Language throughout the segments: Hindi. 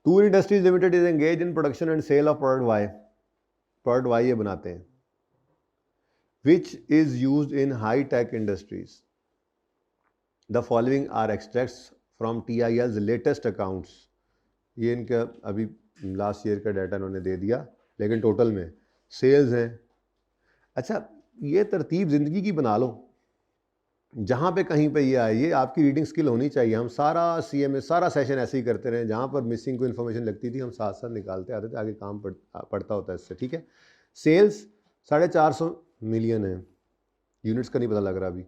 Tour Industries Limited is engage in production and sale of product Y ये बनाते हैं, which is used in high tech industries. The following are extracts from TIL's latest accounts. ये इनका अभी लास्ट ईयर का डाटा इन्होंने दे दिया, लेकिन टोटल में सेल्स हैं। अच्छा, ये तरतीब ज़िंदगी की बना लो, जहाँ पे कहीं पे ये आए, ये आपकी रीडिंग स्किल होनी चाहिए। हम सारा CMA सारा सेशन ऐसे ही करते रहे, जहाँ पर मिसिंग कोई इन्फॉर्मेशन लगती थी हम साथ साथ निकालते आते थे, आगे काम पड़ता होता है इससे। ठीक है, सेल्स 450 मिलियन है, यूनिट्स का नहीं पता लग रहा अभी।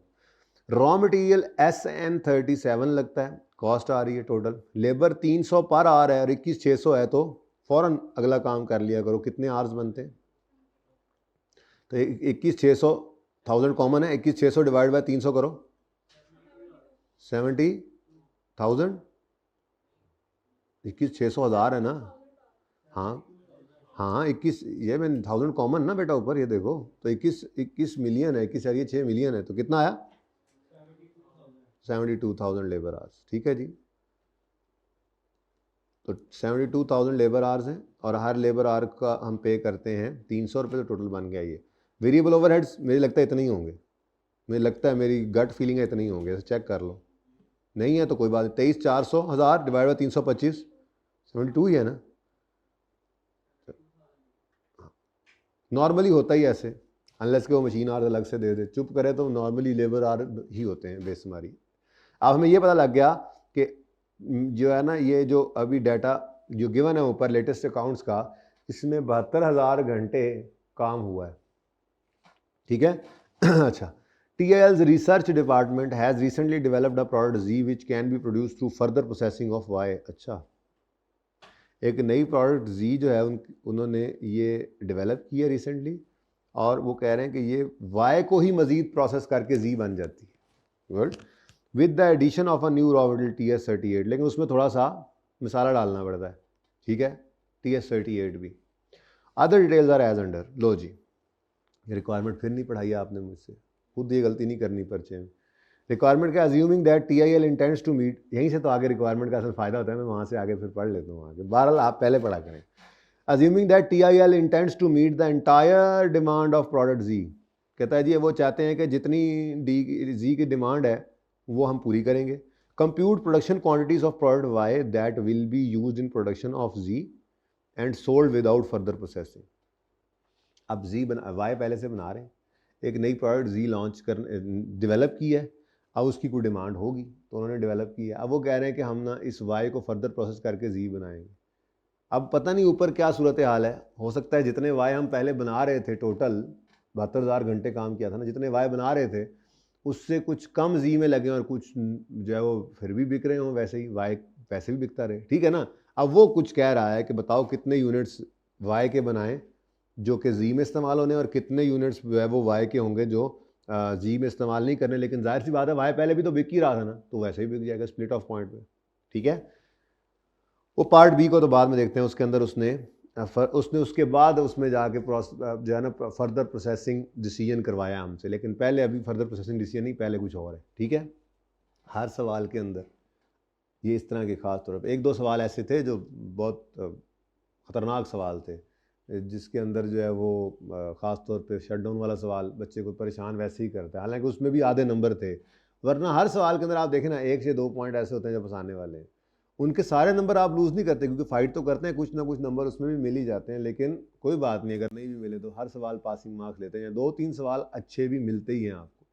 रॉ मटेरियल SN37 लगता है, कॉस्ट आ रही है टोटल। लेबर 300 पर आवर है और 21,600 है, तो फ़ौरन अगला काम कर लिया करो। कितने आवर्स बनते हैं? तो 21,600 1000 कॉमन है, 21,600 डिवाइड बाय 300 करो, 70,000। 21,600 हज़ार है ना? हाँ हाँ, 21 ये मैं 1000 कॉमन ना बेटा ऊपर, ये देखो तो 21 मिलियन है, 21 ये 6 मिलियन है, तो कितना आया? 72,000 लेबर आवर्स। ठीक है जी, तो 72,000 लेबर आवर्स हैं और हर लेबर आवर का हम पे करते हैं 300 रुपये, तो टोटल बन गया ये। वेरिएबल ओवरहेड्स मुझे लगता है इतने ही होंगे, मुझे लगता है, मेरी गट फीलिंग है इतने ही होंगे, चेक कर लो। नहीं है तो कोई बात नहीं, 23,400 हज़ार डिवाइड बाई 325, 72 ही है ना। नॉर्मली होता ही ऐसे, अनलेस के वो मशीन आर अलग से दे दे, चुप करे तो नॉर्मली लेबर आर ही होते हैं बेस हमारी। अब हमें ये पता लग गया कि जो है ना, ये जो अभी डाटा जो गिवन है ऊपर लेटेस्ट अकाउंट्स का, इसमें 72,000 घंटे काम हुआ है। ठीक है अच्छा, TIL's research department has recently developed a product Z which can be produced through further processing of Y। अच्छा, एक नई प्रोडक्ट Z जो है उन्होंने ये डेवलप की है रिसेंटली, और वो कह रहे हैं कि ये Y को ही मज़ीद प्रोसेस करके Z बन जाती है। Good, with the addition of a new raw material TS38, लेकिन उसमें थोड़ा सा मसाला डालना पड़ता है। ठीक है, TS38 भी। Other details are as under. लो जी, रिक्वायरमेंट फिर नहीं पढ़ाई आपने मुझसे, खुद ये गलती नहीं करनी पर्चे में। रिक्वायरमेंट का assuming that TIL intends to meet, यहीं से तो आगे रिक्वायरमेंट का असल फायदा होता है, मैं वहाँ से आगे फिर पढ़ लेता हूँ आगे, बहरहाल आप पहले पढ़ा करें। Assuming that TIL intends to meet the entire demand of product Z, कहता है जी वो चाहते हैं कि जितनी Z की डिमांड है वो हम पूरी करेंगे। Compute production quantities of product Y that will be use in production of Z and sold without further processing. अब Y पहले से बना रहे हैं, एक नई प्रोडक्ट Z लॉन्च कर डेवलप की है, अब उसकी कोई डिमांड होगी तो उन्होंने डेवलप की है। अब वो कह रहे हैं कि हम ना इस Y को फर्दर प्रोसेस करके Z बनाएंगे। अब पता नहीं ऊपर क्या सूरत हाल है, हो सकता है जितने Y हम पहले बना रहे थे, टोटल 72,000 घंटे काम किया था ना, जितने Y बना रहे थे उससे कुछ कम Z में लगे और कुछ जो है वो फिर भी बिक रहे हों, वैसे ही Y वैसे भी बिकता रहे। ठीक है ना। अब वो कुछ कह रहा है कि बताओ कितने यूनिट्स Y के बनाएं जो कि Z में इस्तेमाल होने, और कितने यूनिट्स जो है वो Y के होंगे जो Z में इस्तेमाल नहीं करने। लेकिन जाहिर सी बात है Y पहले भी तो बिक ही रहा था ना, तो वैसे ही बिक जाएगा स्प्लिट ऑफ पॉइंट में। ठीक है, वो पार्ट B को तो बाद में देखते हैं। उसके अंदर उसने उसके बाद उसमें जाके जो है ना फर्दर प्रोसेसिंग डिसीजन करवाया हमसे, लेकिन पहले अभी फर्दर प्रोसेसिंग डिसीजन नहीं, पहले कुछ और है। ठीक है, हर सवाल के अंदर ये इस तरह के ख़ास तौर पर 1-2 सवाल ऐसे थे जो बहुत ख़तरनाक सवाल थे, जिसके अंदर जो है वो ख़ास तौर पे शटडाउन वाला सवाल बच्चे को परेशान वैसे ही करता है, हालांकि उसमें भी आधे नंबर थे। वरना हर सवाल के अंदर आप देखें ना 1 से 2 पॉइंट ऐसे होते हैं जो फंसाने वाले हैं, उनके सारे नंबर आप लूज़ नहीं करते, क्योंकि फाइट तो करते हैं, कुछ ना कुछ नंबर उसमें भी मिल ही जाते हैं। लेकिन कोई बात नहीं, अगर नहीं भी मिले तो हर सवाल पासिंग मार्क्स लेते हैं, 2-3 सवाल अच्छे भी मिलते ही हैं आपको,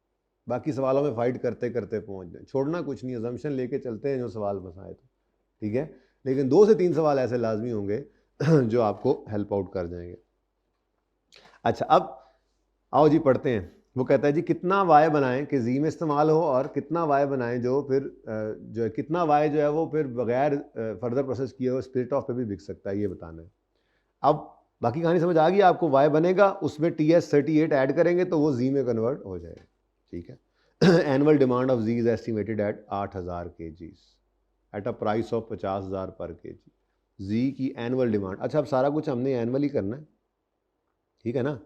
बाकी सवालों में फाइट करते करते पहुँच जाए, छोड़ना कुछ नहीं, अजम्पशन लेके चलते हैं जो सवाल फंसाए तो। ठीक है, लेकिन 2 से 3 सवाल ऐसे लाजमी होंगे जो आपको हेल्प आउट कर जाएंगे। अच्छा, अब आओ जी पढ़ते हैं। वो कहता है जी कितना Y बनाएं कि Z में इस्तेमाल हो, और कितना Y बनाएं जो फिर जो है कितना Y जो है वो फिर बगैर फर्दर प्रोसेस किए हुए स्प्लिट ऑफ पे भी बिक सकता है, ये बताना है। अब बाकी कहानी समझ आ गई आपको। Y बनेगा, उसमें TS38 ऐड करेंगे तो वो Z में कन्वर्ट हो जाएगा। ठीक है, annual demand of Z is estimated at 8,000 kg at a price of 50,000 पर kg। Z की एनुअल डिमांड, अच्छा अब सारा कुछ हमने एनुअली करना है, ठीक है ना,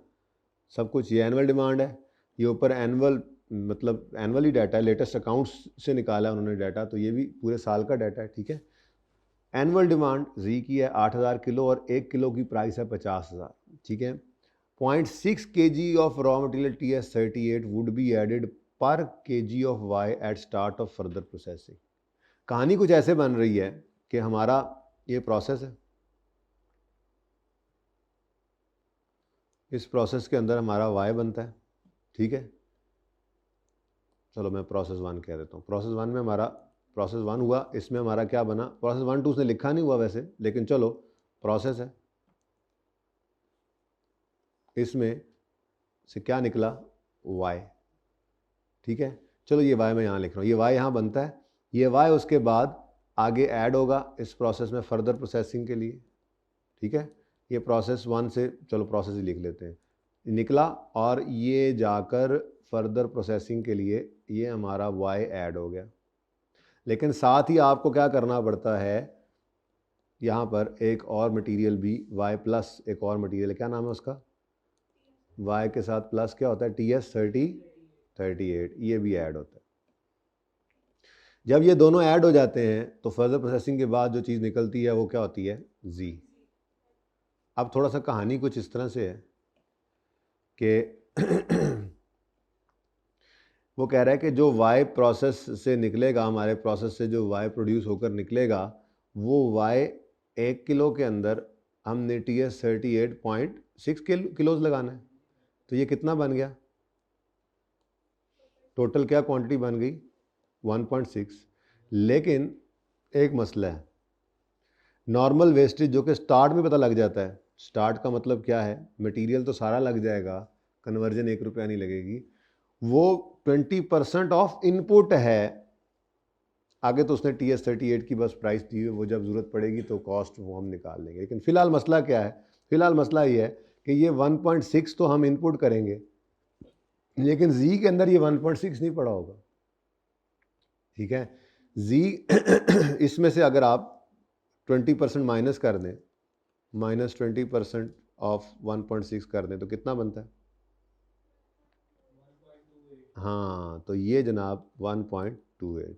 सब कुछ ये एनुअल डिमांड है, ये ऊपर एनुअल मतलब एनुअली डाटा है, लेटेस्ट अकाउंट्स से निकाला उन्होंने डाटा, तो ये भी पूरे साल का डाटा है। ठीक है, एनुअल डिमांड जी की है 8,000 किलो और 1 किलो की प्राइस है 50,000, ठीक है। 0.6 kg of raw material TS38 would be added per kg of Y at start of further processing. कहानी कुछ ऐसे बन रही है कि हमारा ये प्रोसेस है, इस प्रोसेस के अंदर हमारा वाई बनता है, ठीक है। चलो मैं प्रोसेस 1 कह देता हूँ। प्रोसेस 1 में हमारा प्रोसेस 1 हुआ, इसमें हमारा क्या बना, प्रोसेस 1 2 उसने लिखा नहीं हुआ वैसे, लेकिन चलो प्रोसेस है, इसमें से क्या निकला, वाई, ठीक है। चलो ये वाई मैं यहाँ लिख रहा हूँ, ये वाई यहाँ बनता है, ये वाई उसके बाद आगे ऐड होगा इस प्रोसेस में फर्दर प्रोसेसिंग के लिए, ठीक है। ये प्रोसेस 1 से चलो प्रोसेस ही लिख लेते हैं, निकला और ये जाकर फर्दर प्रोसेसिंग के लिए ये हमारा वाई ऐड हो गया। लेकिन साथ ही आपको क्या करना पड़ता है, यहाँ पर एक और मटेरियल भी वाई प्लस एक और मटेरियल, क्या नाम है उसका, वाई के साथ प्लस क्या होता है TS38, ये भी ऐड होता है। जब ये दोनों ऐड हो जाते हैं तो फर्दर प्रोसेसिंग के बाद जो चीज़ निकलती है वो क्या होती है, जी। अब थोड़ा सा कहानी कुछ इस तरह से है कि वो कह रहा है कि जो वाई प्रोसेस से निकलेगा, हमारे प्रोसेस से जो वाई प्रोड्यूस होकर निकलेगा, वो वाई 1 किलो के अंदर हमने TS38.6 किलोज लगाना है। तो ये कितना बन गया, टोटल क्या क्वांटिटी बन गई 1.6। लेकिन एक मसला है, नॉर्मल वेस्टेज जो कि स्टार्ट में पता लग जाता है, स्टार्ट का मतलब क्या है, मटेरियल तो सारा लग जाएगा, कन्वर्जन 1 रुपया नहीं लगेगी, वो 20% ऑफ इनपुट है। आगे तो उसने TS38 की बस प्राइस दी है, वो जब ज़रूरत पड़ेगी तो कॉस्ट वो हम निकाल लेंगे। लेकिन फ़िलहाल मसला क्या है, फ़िलहाल मसला ये है कि ये 1.6 तो हम इनपुट करेंगे, लेकिन जी के अंदर ये 1.6 नहीं पड़ा होगा, ठीक है। जी इसमें से अगर आप 20% माइनस कर दें, -20% ऑफ 1.6 कर दें तो कितना बनता है, हाँ, तो ये जनाब 1.28।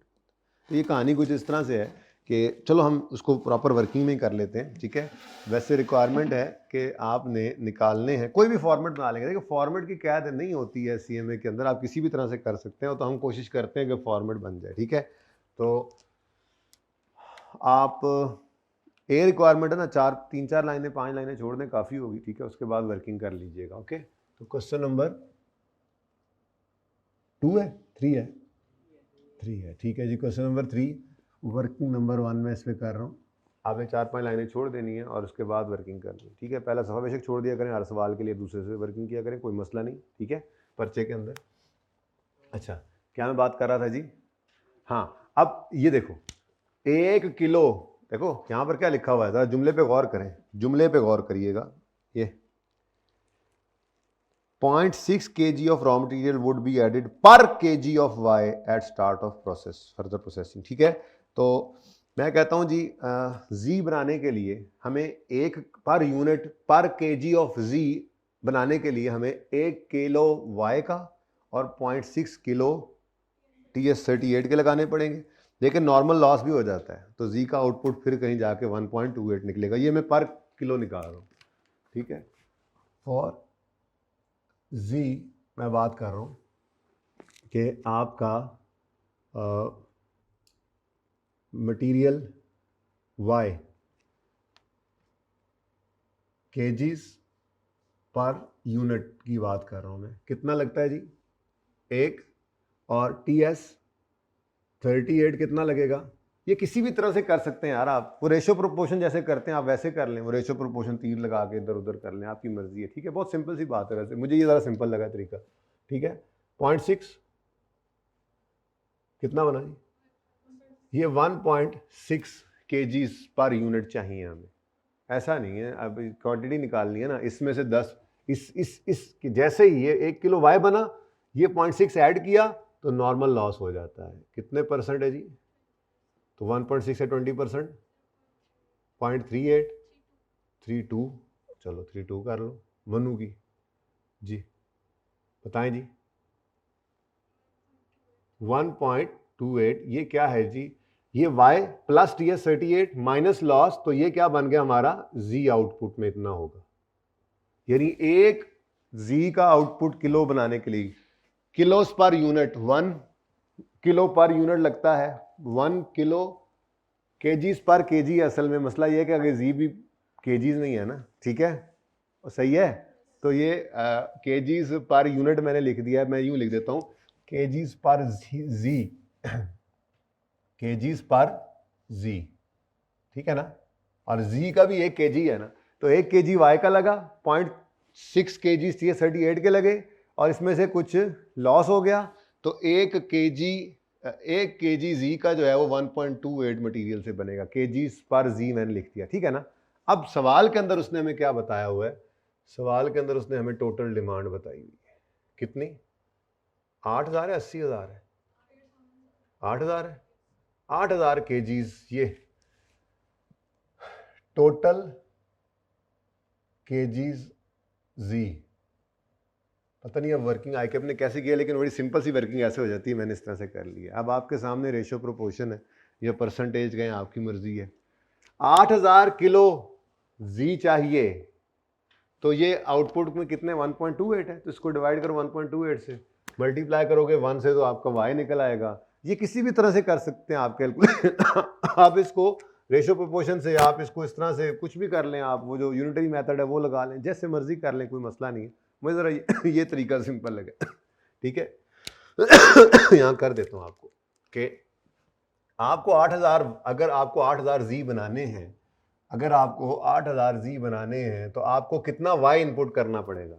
तो ये कहानी कुछ इस तरह से है कि चलो हम उसको प्रॉपर वर्किंग में ही कर लेते हैं, ठीक है। वैसे रिक्वायरमेंट है कि आपने निकालने हैं, कोई भी फॉर्मेट बना लेंगे। देखिए फॉर्मेट की कैद नहीं होती है CMA के अंदर, आप किसी भी तरह से कर सकते हैं, तो हम कोशिश करते हैं कि फॉर्मेट बन जाए, ठीक है। तो आप ए रिक्वायरमेंट है ना, 3-4 लाइनें 5 लाइनें छोड़ दें, काफ़ी होगी, ठीक है। उसके बाद वर्किंग कर लीजिएगा, ओके। तो क्वेश्चन नंबर 2 है, 3 है, 3 है, ठीक है जी। क्वेश्चन नंबर 3 वर्किंग नंबर 1 में इस पर कर रहा हूँ। आपने 4-5 लाइनें छोड़ देनी है और उसके बाद वर्किंग करनी है, ठीक है। पहला सफ़ा बेशक छोड़ दिया करें, हर सवाल के लिए दूसरे से वर्किंग किया करें, कोई मसला नहीं, ठीक है, पर्चे के अंदर। अच्छा, क्या मैं बात कर रहा था जी, हाँ, अब ये देखो 1 किलो, देखो यहाँ पर क्या लिखा हुआ है, ज़रा जुमले पे गौर करें, जुमले पे गौर करिएगा। ये 0.6 kg of raw material would be added per kg of Y at start of process further processing, ठीक है। तो मैं कहता हूँ जी, जी बनाने के लिए हमें एक पर यूनिट पर kg ऑफ जी बनाने के लिए हमें 1 किलो वाई का और 0.6 किलो TS38 के लगाने पड़ेंगे। लेकिन नॉर्मल लॉस भी हो जाता है, तो जी का आउटपुट फिर कहीं जाके 1.28 निकलेगा। ये मैं पर किलो निकाल रहा हूँ, ठीक है। फॉर जी मैं बात कर रहा हूँ कि आपका material Y kgs per unit की बात कर रहा हूँ मैं, कितना लगता है जी 1, और TS38 कितना लगेगा। ये किसी भी तरह से कर सकते हैं यार आप, वो रेशो प्रोपोर्शन जैसे करते हैं आप वैसे कर लें, वो रेशो प्रोपोर्शन तीर लगा के इधर उधर कर लें, आपकी मर्जी है, ठीक है। बहुत सिंपल सी बात है, वैसे मुझे ये ज़रा सिंपल लगा तरीका, ठीक है। 0.6 कितना बना जी, ये 1.6 kgs पर यूनिट चाहिए हमें, ऐसा नहीं है। अब क्वांटिटी निकालनी है ना, इसमें से 10 इस जैसे ही ये 1 किलो वाई बना, ये 0.6 ऐड किया तो नॉर्मल लॉस हो जाता है। कितने परसेंट है जी, तो 1.6 है 20%, 0.38 32, चलो 32 कर लो मनु की जी, बताएं जी। 1.28 ये क्या है जी, ये y plus TS38 minus loss, तो ये क्या बन गया हमारा z आउटपुट में इतना होगा। यानी एक z का आउटपुट किलो बनाने के लिए किलोस per unit 1 kilo per unit लगता है, 1 किलो केजीज पर केजी। असल में मसला ये है कि अगर जी भी केजीज नहीं है ना, ठीक है, सही है, तो ये केजीज पर यूनिट मैंने लिख दिया है, मैं यूं लिख देता हूं केजीज पर जी, केजीज पर जी, ठीक है ना, और जी का भी 1 केजी है ना, तो 1 केजी वाई का लगा, 0.6 केजी TS38 के लगे, और इसमें से कुछ लॉस हो गया, तो 1 केजी जी का जो है वो 1.28 मटेरियल से बनेगा। केजी पर जी मैंने लिख दिया, ठीक है ना। अब सवाल के अंदर उसने हमें क्या बताया हुआ है, सवाल के अंदर उसने हमें टोटल डिमांड बताई हुई है, कितनी, 8,000 है, 80,000 है, 8,000 है, 8,000 केजीज, ये टोटल केजीज जी। पता नहीं अब वर्किंग आई कैप ने कैसे किया, लेकिन बड़ी सिंपल सी वर्किंग ऐसे हो जाती है, मैंने इस तरह से कर लिया। अब आपके सामने रेशो प्रोपोर्शन है या परसेंटेज गए, आपकी मर्जी है। 8,000 किलो जी चाहिए, तो ये आउटपुट में कितने 1.28 है, तो इसको डिवाइड करो 1.28 से, मल्टीप्लाई करोगे 1 से, तो आपका वाई निकल आएगा। ये किसी भी तरह से कर सकते हैं आप कैलकुलेट आप इसको रेशो प्रोपोर्शन से, आप इसको इस तरह से कुछ भी कर लें, आप वो जो यूनिटरी मेथड है वो लगा लें, जैसे मर्जी कर लें, कोई मसला नहीं है। मुझे ज़रा ये तरीका सिंपल लगे, ठीक है। यहाँ कर देता हूँ आपको कि आपको 8,000, अगर आपको 8,000 जी बनाने हैं, अगर आपको 8,000 जी बनाने हैं, तो आपको कितना वाई इनपुट करना पड़ेगा।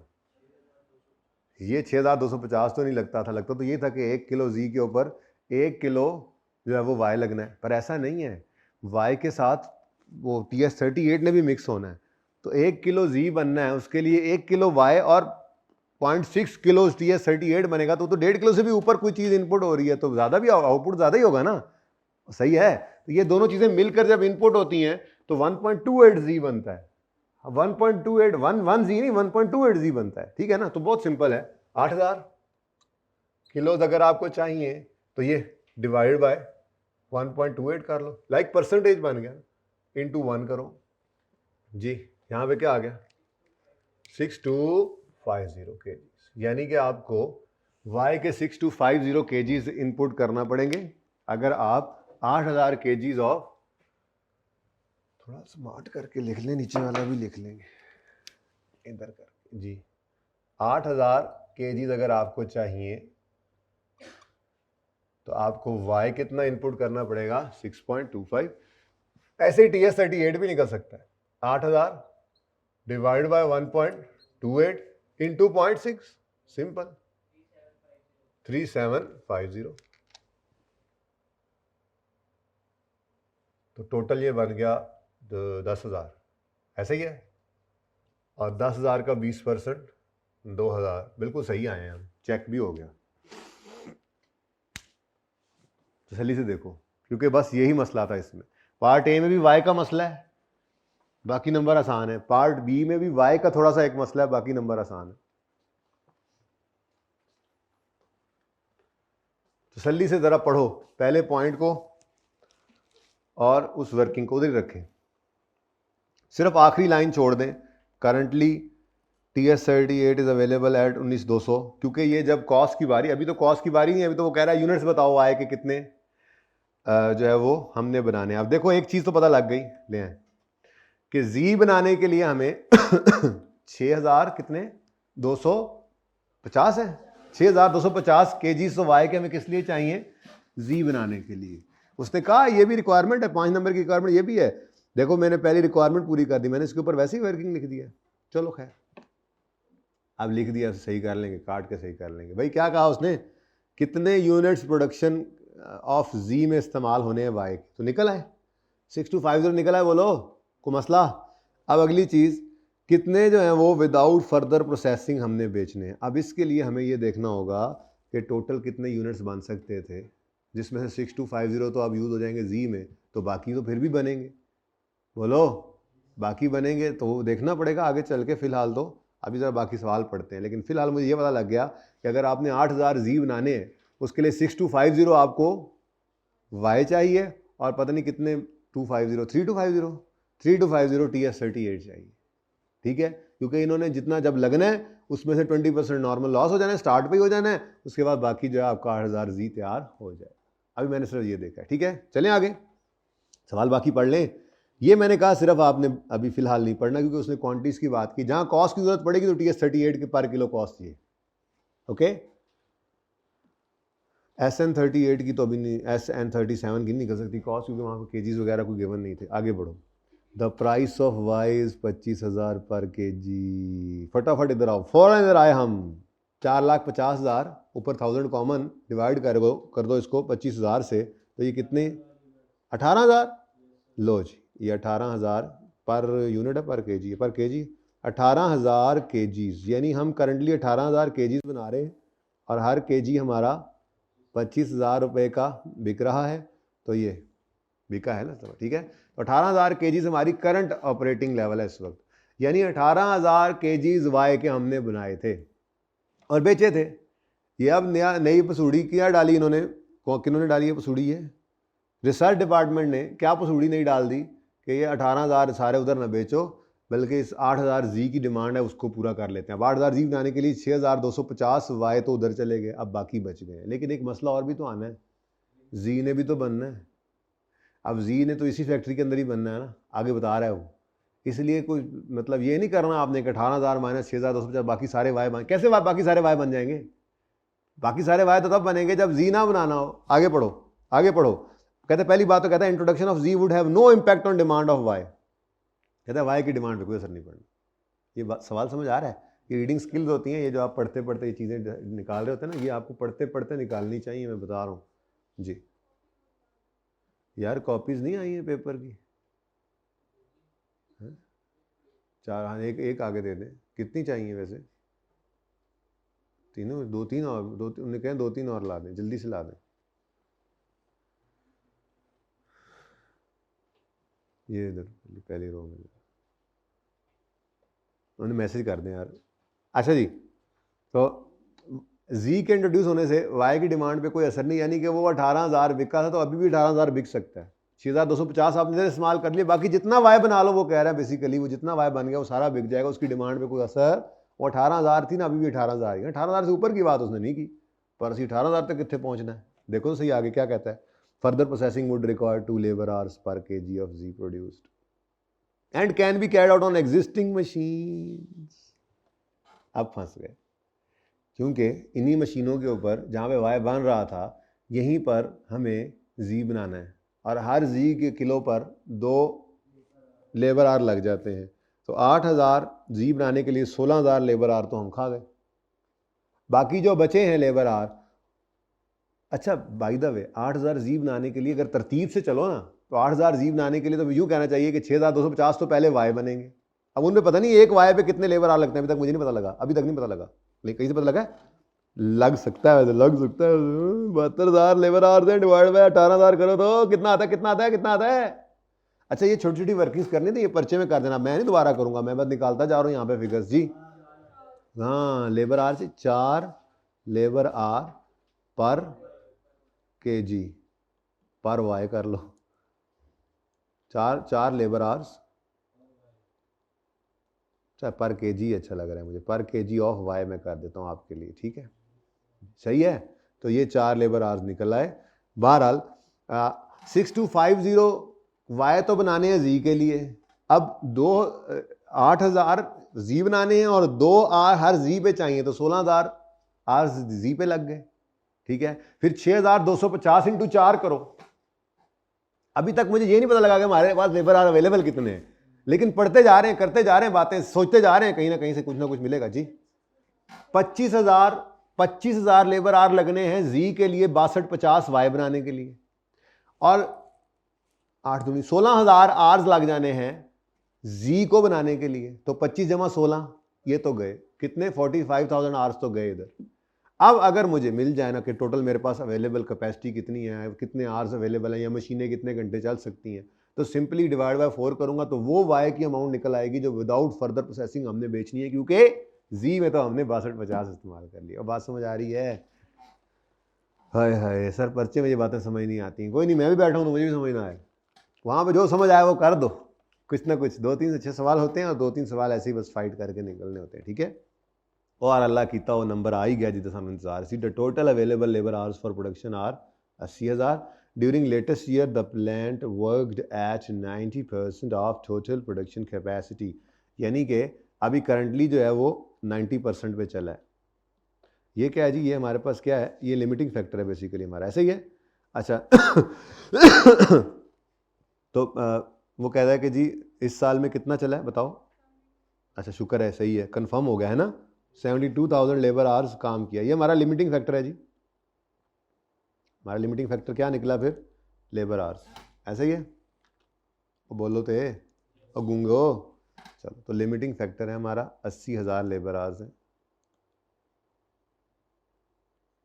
ये 6,250 तो नहीं लगता था, लगता तो ये था कि 1 किलो जी के ऊपर 1 किलो जो है वो वाई लगना है, पर ऐसा नहीं है। वाई के साथ वो TS38 ने भी मिक्स होना है, तो 1 किलो जी बनना है, उसके लिए 1 किलो वाई और 0.6 किलो TS38 बनेगा, तो 1.5 किलो से भी ऊपर कोई चीज़ इनपुट हो रही है, तो ज़्यादा भी आउटपुट ज़्यादा ही होगा ना, सही है। तो ये दोनों चीज़ें मिलकर जब इनपुट होती हैं तो 1.28 जी बनता है, 1.28 1 जी नहीं 1.28 जी बनता है, ठीक है ना। तो बहुत सिंपल है, 8,000 किलोज अगर आपको चाहिए तो ये डिवाइड बाय 1.28 कर लो, लाइक परसेंटेज बन गया, इनटू 1 करो जी। यहाँ पे क्या आ गया 6250 केजीज, यानी कि आपको y के 6250 केजीज इनपुट करना पड़ेंगे अगर आप 8,000 केजीज ऑफ, थोड़ा स्मार्ट करके लिख लें, नीचे वाला भी लिख लेंगे इधर करके जी। 8,000 केजीज अगर आपको चाहिए तो आपको y कितना इनपुट करना पड़ेगा 6.25। ऐसे ही TS38 भी निकल सकता है, 8,000 डिवाइड बाय 1.28 इंटू 0.6, सिंपल 3750। तो टोटल ये बन गया 10,000, ऐसे ही है, और 10,000 का 20% 2,000, बिल्कुल सही आए हैं हम, चेक भी हो गया। तसल्ली से देखो, क्योंकि बस यही मसला था इसमें। पार्ट ए में भी वाई का मसला है, बाकी नंबर आसान है। पार्ट बी में भी वाई का थोड़ा सा एक मसला है, बाकी नंबर आसान है। तसल्ली से जरा पढ़ो, पहले पॉइंट को और उस वर्किंग को उधर ही रखें, सिर्फ आखिरी लाइन छोड़ दें, currently TS38 is available at 19,200, क्योंकि ये जब कॉस्ट की बारी, अभी तो कॉस्ट की बारी नहीं है, अभी तो वो कह रहा है यूनिट्स बताओ आए कि कितने जो है वो हमने बनाने। अब देखो एक चीज़ तो पता लग गई ले आए कि जी बनाने के लिए हमें 6,000 कितने 250 है, 6,250 केजी तो वाई के हमें किस लिए चाहिए, जी बनाने के लिए। उसने कहा ये भी रिक्वायरमेंट है, 5 नंबर की रिक्वायरमेंट ये भी है। देखो मैंने पहली रिक्वायरमेंट पूरी कर दी, मैंने इसके ऊपर वैसे ही वर्किंग लिख दिया, चलो खैर अब लिख दिया, सही कर लेंगे, काट के सही कर लेंगे। भाई क्या कहा उसने, कितने यूनिट्स प्रोडक्शन ऑफ जी में इस्तेमाल होने हैं वाई, तो निकल आए 6250 निकल आए, बोलो को मसला। अब अगली चीज़, कितने जो हैं वो विदाउट फर्दर प्रोसेसिंग हमने बेचने हैं। अब इसके लिए हमें ये देखना होगा कि टोटल कितने यूनिट्स बन सकते थे, जिसमें से 6250 तो अब यूज़ हो जाएंगे जी में, तो बाकी तो फिर भी बनेंगे, बोलो बाकी बनेंगे, तो देखना पड़ेगा आगे चल के। फ़िलहाल तो अभी ज़रा बाकी सवाल पढ़ते हैं, लेकिन फ़िलहाल मुझे ये पता लग गया कि अगर आपने 8,000 जी बनाने हैं, उसके लिए 6250 आपको वाई चाहिए और पता नहीं कितने 3250 TS38 चाहिए, ठीक है, क्योंकि इन्होंने जितना जब लगना है उसमें से 20% नॉर्मल लॉस हो जाना है, स्टार्ट पे ही हो जाना है, उसके बाद बाकी जो है आपका 8000 जी तैयार हो जाए। अभी मैंने सिर्फ ये देखा है, ठीक है, चलें आगे, सवाल बाकी पढ़ लें। ये मैंने कहा सिर्फ आपने अभी फिलहाल नहीं पढ़ना, क्योंकि उसने क्वांटिटीज की बात की, जहां कॉस्ट की जरूरत पड़ेगी तो TS38 के पर किलो कॉस्ट चाहिए, ओके। SN38 की तो अभी नहीं, SN37 की नहीं कर सकती कॉस्ट, क्योंकि वहां पर केजीज वगैरह कोई गिवन नहीं थे। आगे बढ़ो। The price of Y is 25,000 per KG. फटाफट इधर आओ, फौरन इधर आए हम। 4,50,000 ऊपर 1000 कॉमन, डिवाइड कर दो इसको 25,000 से, तो ये कितने 18,000। लो जी, ये 18,000 पर यूनिट है, पर केजी है, पर केजी 18,000 केजीज, यानी हम करंटली 18,000 केजीज बना रहे हैं और हर केजी हमारा 25,000 रुपये का बिक रहा है, तो ये बिका है ना, ठीक है। तो 18,000 केजीज हमारी करंट ऑपरेटिंग लेवल है इस वक्त, यानी 18,000 केजीज वाई के हमने बनाए थे और बेचे थे। ये अब नई पसूड़ी क्या डाली इन्होंने, किन्होंने डाली है पसूड़ी? है रिसर्च डिपार्टमेंट ने क्या पसूड़ी नहीं डाल दी कि ये 18,000 सारे उधर ना बेचो, बल्कि इस 8,000 जी की डिमांड है उसको पूरा कर लेते हैं। अब 8,000 जी बनाने के लिए 6,250 वाई तो उधर चले गए, अब बाकी बच गए। लेकिन एक मसला और भी तो आना है, जी ने भी तो बनना है। अब जी ने तो इसी फैक्ट्री के अंदर ही बनना है ना, आगे बता रहा है वो। इसलिए कोई मतलब ये नहीं करना आपने कि 18,000 माइनस 6,250 बाकी सारे वाई बन, कैसे बाकी सारे वाई बन जाएंगे? बाकी सारे वाई तो तब बनेंगे जब जी ना बनाना हो। आगे पढ़ो, आगे पढ़ो। कहते पहली बात तो कहता है introduction of Z would have no impact on demand of Y. कहता है वाई की डिमांड पे कोई असर नहीं पड़ना। ये बात सवाल समझ आ रहा है? ये रीडिंग स्किल्स होती हैं, ये जो आप पढ़ते पढ़ते ये चीज़ें निकाल रहे होते हैं ना, ये आपको पढ़ते पढ़ते निकालनी चाहिए, मैं बता रहा हूँ जी। यार कॉपीज नहीं आई हैं पेपर की? है? 4, हाँ, एक आगे दे दें। कितनी चाहिए वैसे? तीनों, 2-3 और, उन्हें कहें 2-3 और ला दें, जल्दी से ला दें। ये इधर पहली रो में उन्हें मैसेज कर दें यार। अच्छा जी, तो जी के इंट्रोड्यूस होने से वाई की डिमांड पे कोई असर नहीं, यानी कि वो 18,000 बिका था तो अभी भी 18,000 बिक सकता है। 6,250 आपने इधर इस्तेमाल कर लिया, बाकी जितना वाई बना लो, वो कह रहा है बेसिकली वो जितना वाई बन गया वो सारा बिक जाएगा, उसकी डिमांड पे कोई असर। वो 18,000 थी ना, अभी भी 18,000 है। 18,000 से ऊपर की बात उसने नहीं की, पर असी 18,000 तक कितने पहुंचना है देखो तो सही। आगे क्या कहता है? Further processing would require 2 labour hours per kg of Z produced and can be carried out on existing machines. अब फंस गए, क्योंकि इन्हीं मशीनों के ऊपर जहाँ पे वाई बन रहा था, यहीं पर हमें जी बनाना है और हर जी के किलो पर 2 लेबर आवर लग जाते हैं। तो 8,000 जी बनाने के लिए 16,000 लेबर आवर तो हम खा गए। बाकी जो बचे हैं लेबर आवर, अच्छा बाय द वे 8,000 जी बनाने के लिए अगर तरतीब से चलो ना, तो 8,000 जी बनाने के लिए तो यूँ कहना चाहिए कि 6,250 तो पहले वाई बनेंगे। अब उनमें पता नहीं एक वाई पे कितने लेबर आवर लगते हैं, अभी तक मुझे नहीं पता लगा, अभी तक नहीं पता लगा, लेकिन कहीं से पता लगा लग सकता है, लग सकता है। 72,000 लेबर आवर्स हैं, डिवाइड बाय 18,000 करो तो कितना आता है, कितना आता है, कितना आता है? अच्छा ये छोटी छोटी वर्किंग्स करनी थी, ये पर्चे में कर देना, मैं नहीं दोबारा करूंगा, मैं बस निकालता जा रहा हूँ यहाँ पे फिगर्स जी। हाँ, लेबर आवर से 4 लेबर आवर पर केजी पर वाई कर लो। 4 लेबर आवर्स पर केजी अच्छा लग रहा है मुझे, पर केजी ऑफ वाई मैं कर देता हूँ आपके लिए, ठीक है, सही है। तो ये 4 लेबर आवर्स निकल आए। बहरहाल 6250 वाई तो बनाने हैं जी के लिए, अब 8,000 जी बनाने हैं और 2 आर हर जी पे चाहिए, तो 16,000 आर जी पे लग गए, ठीक है। फिर 6,250 इंटू 4 करो। अभी तक मुझे ये नहीं पता लगा कि हमारे पास लेबर आर अवेलेबल कितने हैं, लेकिन पढ़ते जा रहे हैं, करते जा रहे हैं बातें, सोचते जा रहे हैं, कहीं ना कहीं से कुछ ना कुछ मिलेगा जी। 25,000 लेबर आर लगने हैं जी के लिए, 6250 वाई बनाने के लिए, और 8 दूनी 16,000 आर्स लग जाने हैं जी को बनाने के लिए। तो 25 जमा 16 ये तो गए कितने, 45,000 आर्स तो गए इधर। अब अगर मुझे मिल जाए ना कि टोटल मेरे पास अवेलेबल कैपेसिटी कितनी है, कितने आर्स अवेलेबल है, या मशीनें कितने घंटे चल सकती हैं, तो सिंपली डिवाइड बाय 4 करूंगा तो वो वाई की अमाउंट निकल आएगी जो विदाउट फर्दर प्रोसेसिंग हमने बेचनी है, क्योंकि जी में तो हमने 6250 इस्तेमाल कर लिया। और बात समझ आ रही है? हाय हाय सर, पर्चे में ये बातें समझ नहीं आती। कोई नहीं, मैं भी बैठा हूँ तो मुझे भी समझ ना आए। वहाँ पे जो समझ आए वो कर दो। कुछ ना कुछ 2-3 अच्छे सवाल होते हैं और 2-3 सवाल ऐसे ही बस फाइट करके निकलने होते हैं, ठीक है। और अल्लाह कीता वो नंबर आ ही गया जितना सानू इंतजार सी। The total available labour hours for production are 80,000 during latest year. The plant worked at 90% of total production capacity. यानी कि अभी करंटली जो है वो 90% पे चला है। ये क्या है जी, ये हमारे पास क्या है, ये लिमिटिंग फैक्टर है बेसिकली हमारा, ऐसे ही है। अच्छा तो वो कह रहा है कि जी इस साल में कितना चला है बताओ। अच्छा शुक्र है, सही है, कंफर्म हो गया है ना। 72,000 लेबर आवर्स काम किया, ये हमारा लिमिटिंग फैक्टर है जी। हमारा लिमिटिंग फैक्टर क्या निकला फिर, लेबर आवर्स, ऐसा ही है। वो बोलो तो और गूंगो। चलो, तो लिमिटिंग फैक्टर है हमारा 80,000 लेबर आवर्स है,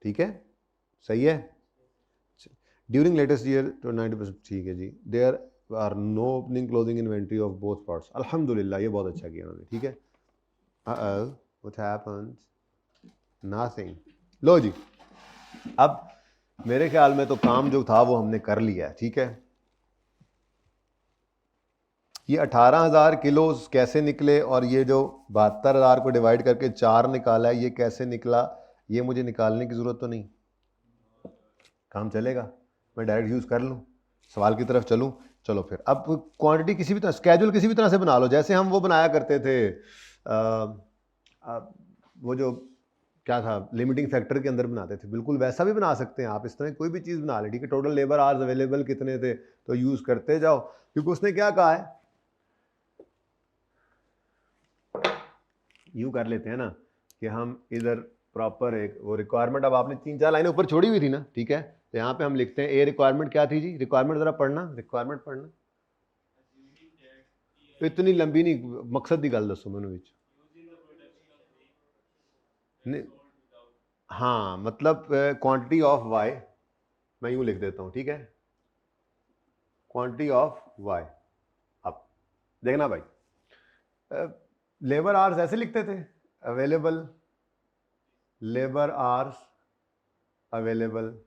ठीक है, सही है। ड्यूरिंग लेटेस्ट ईयर तो 90%, ठीक है जी। There are no opening closing inventory of both parts, अल्हम्दुलिल्लाह, ये बहुत अच्छा किया उन्होंने, ठीक है। What happens, nothing. लो जी, अब मेरे ख्याल में तो काम जो था वो हमने कर लिया है, ठीक है। ये 18,000 किलो कैसे निकले और ये जो 72,000 को डिवाइड करके 4 निकाला है, ये कैसे निकला, ये मुझे निकालने की ज़रूरत तो नहीं, काम चलेगा, मैं डायरेक्ट यूज़ कर लूँ, सवाल की तरफ चलूँ। चलो फिर, अब क्वांटिटी किसी भी तरह, स्केड्यूल किसी भी तरह से बना लो, जैसे हम वो बनाया करते थे वो जो क्या था, लिमिटिंग फैक्टर के अंदर बनाते थे, बिल्कुल वैसा भी बना सकते हैं आप। इस तरह कोई भी चीज़ बना ले, ठीक है। टोटल लेबर आवर्स अवेलेबल कितने थे तो यूज़ करते जाओ, क्योंकि उसने क्या कहा है, यूँ कर लेते हैं ना कि हम इधर प्रॉपर एक वो रिक्वायरमेंट, अब आपने 3-4 लाइनें ऊपर छोड़ी हुई थी ना, ठीक है। तो यहाँ पे हम लिखते हैं ए रिक्वायरमेंट क्या थी जी, रिक्वायरमेंट ज़रा पढ़ना, रिक्वायरमेंट पढ़ना। इतनी लंबी नहीं, मकसद की गल दसो मैनू विच नहीं। हाँ मतलब क्वांटिटी ऑफ वाई, मैं यूँ लिख देता हूँ, ठीक है, क्वांटिटी ऑफ वाई। अब देखना भाई, लेबर आवर्स ऐसे लिखते थे, अवेलेबल लेबर आवर्स अवेलेबल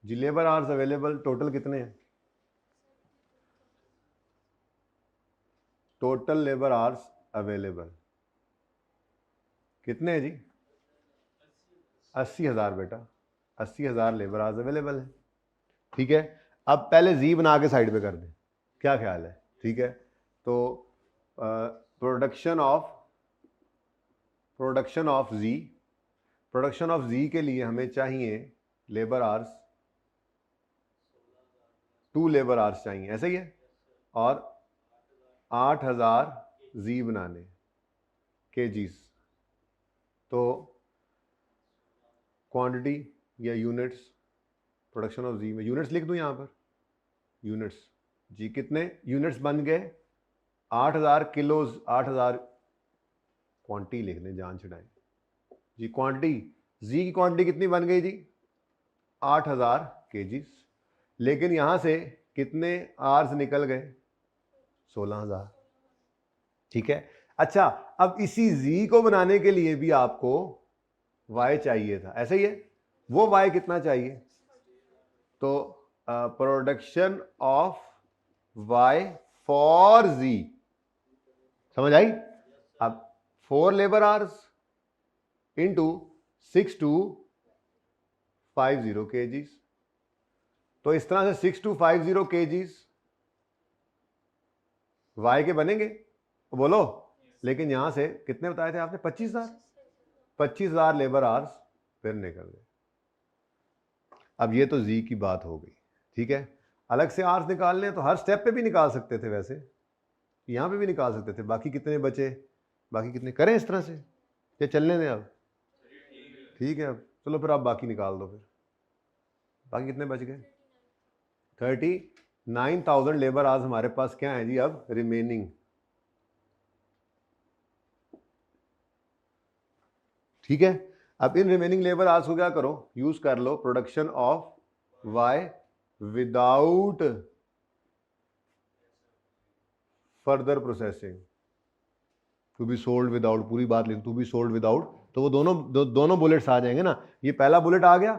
जी, लेबर आवर्स अवेलेबल टोटल कितने हैं, टोटल लेबर आवर्स अवेलेबल कितने हैं जी, 80,000 बेटा, 80,000 लेबर आवर्स अवेलेबल है, ठीक है। अब पहले जी बना के साइड पे कर दें, क्या ख्याल है, ठीक है। तो production of G, production of G के लिए हमें चाहिए लेबर आवर्स, 2 लेबर आवर्स चाहिए, ऐसा ही है। और 8,000 जी बनाने केजीज, तो क्वांटिटी या यूनिट्स, प्रोडक्शन ऑफ जी में यूनिट्स लिख दूं यहाँ पर, यूनिट्स जी कितने यूनिट्स बन गए, 8,000 किलोज, 8,000 क्वांटिटी लिख दें, जान छुड़ाएं जी। क्वांटिटी जी की क्वांटिटी कितनी बन गई जी, 8,000 केजीज, लेकिन यहां से कितने आर्स निकल गए, 16,000, ठीक है। अच्छा, अब इसी जी को बनाने के लिए भी आपको वाई चाहिए था, ऐसा ही है। वो वाई कितना चाहिए, तो प्रोडक्शन ऑफ वाई फॉर जी, समझ आई। अब 4 लेबर आवर्स इंटू 6250 केजीज, तो इस तरह से 6250 केजीज वाई के बनेंगे, बोलो। लेकिन यहां से कितने बताए थे आपने, 25,000 लेबर आवर्स फिर निकल गए। अब ये तो जी की बात हो गई, ठीक है। अलग से आवर्स निकालने तो हर स्टेप पे भी निकाल सकते थे, वैसे यहां पे भी निकाल सकते थे। बाकी कितने बचे, बाकी कितने करें इस तरह से, ये चलने दें अब, ठीक है। अब चलो फिर आप बाकी निकाल दो, फिर बाकी कितने बच गए, 39,000 लेबर आवर्स हमारे पास क्या है जी अब रिमेनिंग, ठीक है। अब इन रिमेनिंग लेबर आवर्स को क्या करो, यूज कर लो production of Y without further processing, to be sold without, पूरी बात लिख, टू बी सोल्ड विदाउट, तो वो दोनों बुलेट्स आ जाएंगे ना। ये पहला बुलेट आ गया,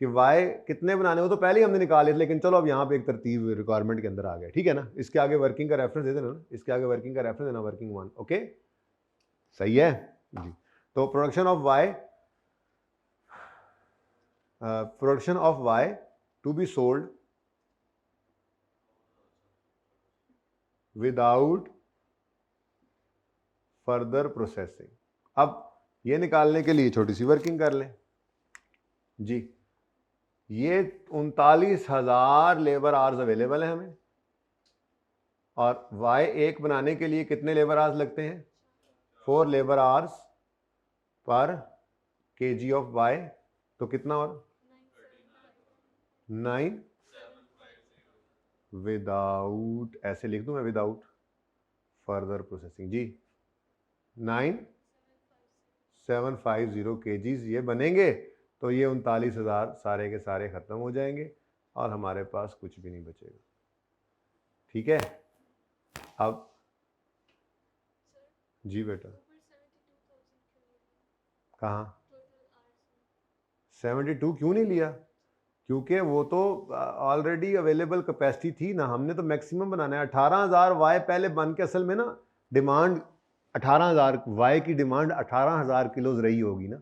कि वाई कितने बनाने, वो तो पहले ही हमने निकाले थे, लेकिन चलो अब यहाँ पे एक तरतीब रिक्वायरमेंट के अंदर आ गया, ठीक है ना। इसके आगे वर्किंग का रेफरेंस दे देना, इसके आगे वर्किंग का रेफरेंस देना, वर्किंग 1, ओके सही है जी। तो production of Y to be sold without further processing. अब ये निकालने के लिए छोटी सी वर्किंग कर लें जी। ये 39,000 लेबर आवर्स अवेलेबल है हमें, और वाई एक बनाने के लिए कितने लेबर आवर्स लगते हैं, 4 labour hours per kg of Y, तो कितना और 9 विदाउट, ऐसे लिख दूं मैं, without further processing ji, 9750 kgs ये बनेंगे। तो ये 39,000 सारे के सारे खत्म हो जाएंगे और हमारे पास कुछ भी नहीं बचेगा, ठीक है। अब जी बेटा, कहाँ 72 क्यों नहीं लिया, क्योंकि वो तो ऑलरेडी अवेलेबल कैपेसिटी थी ना, हमने तो मैक्सिमम बनाना है। 18,000 वाई पहले बन के, असल में ना डिमांड 18,000 वाई की डिमांड 18,000 किलोज रही होगी ना,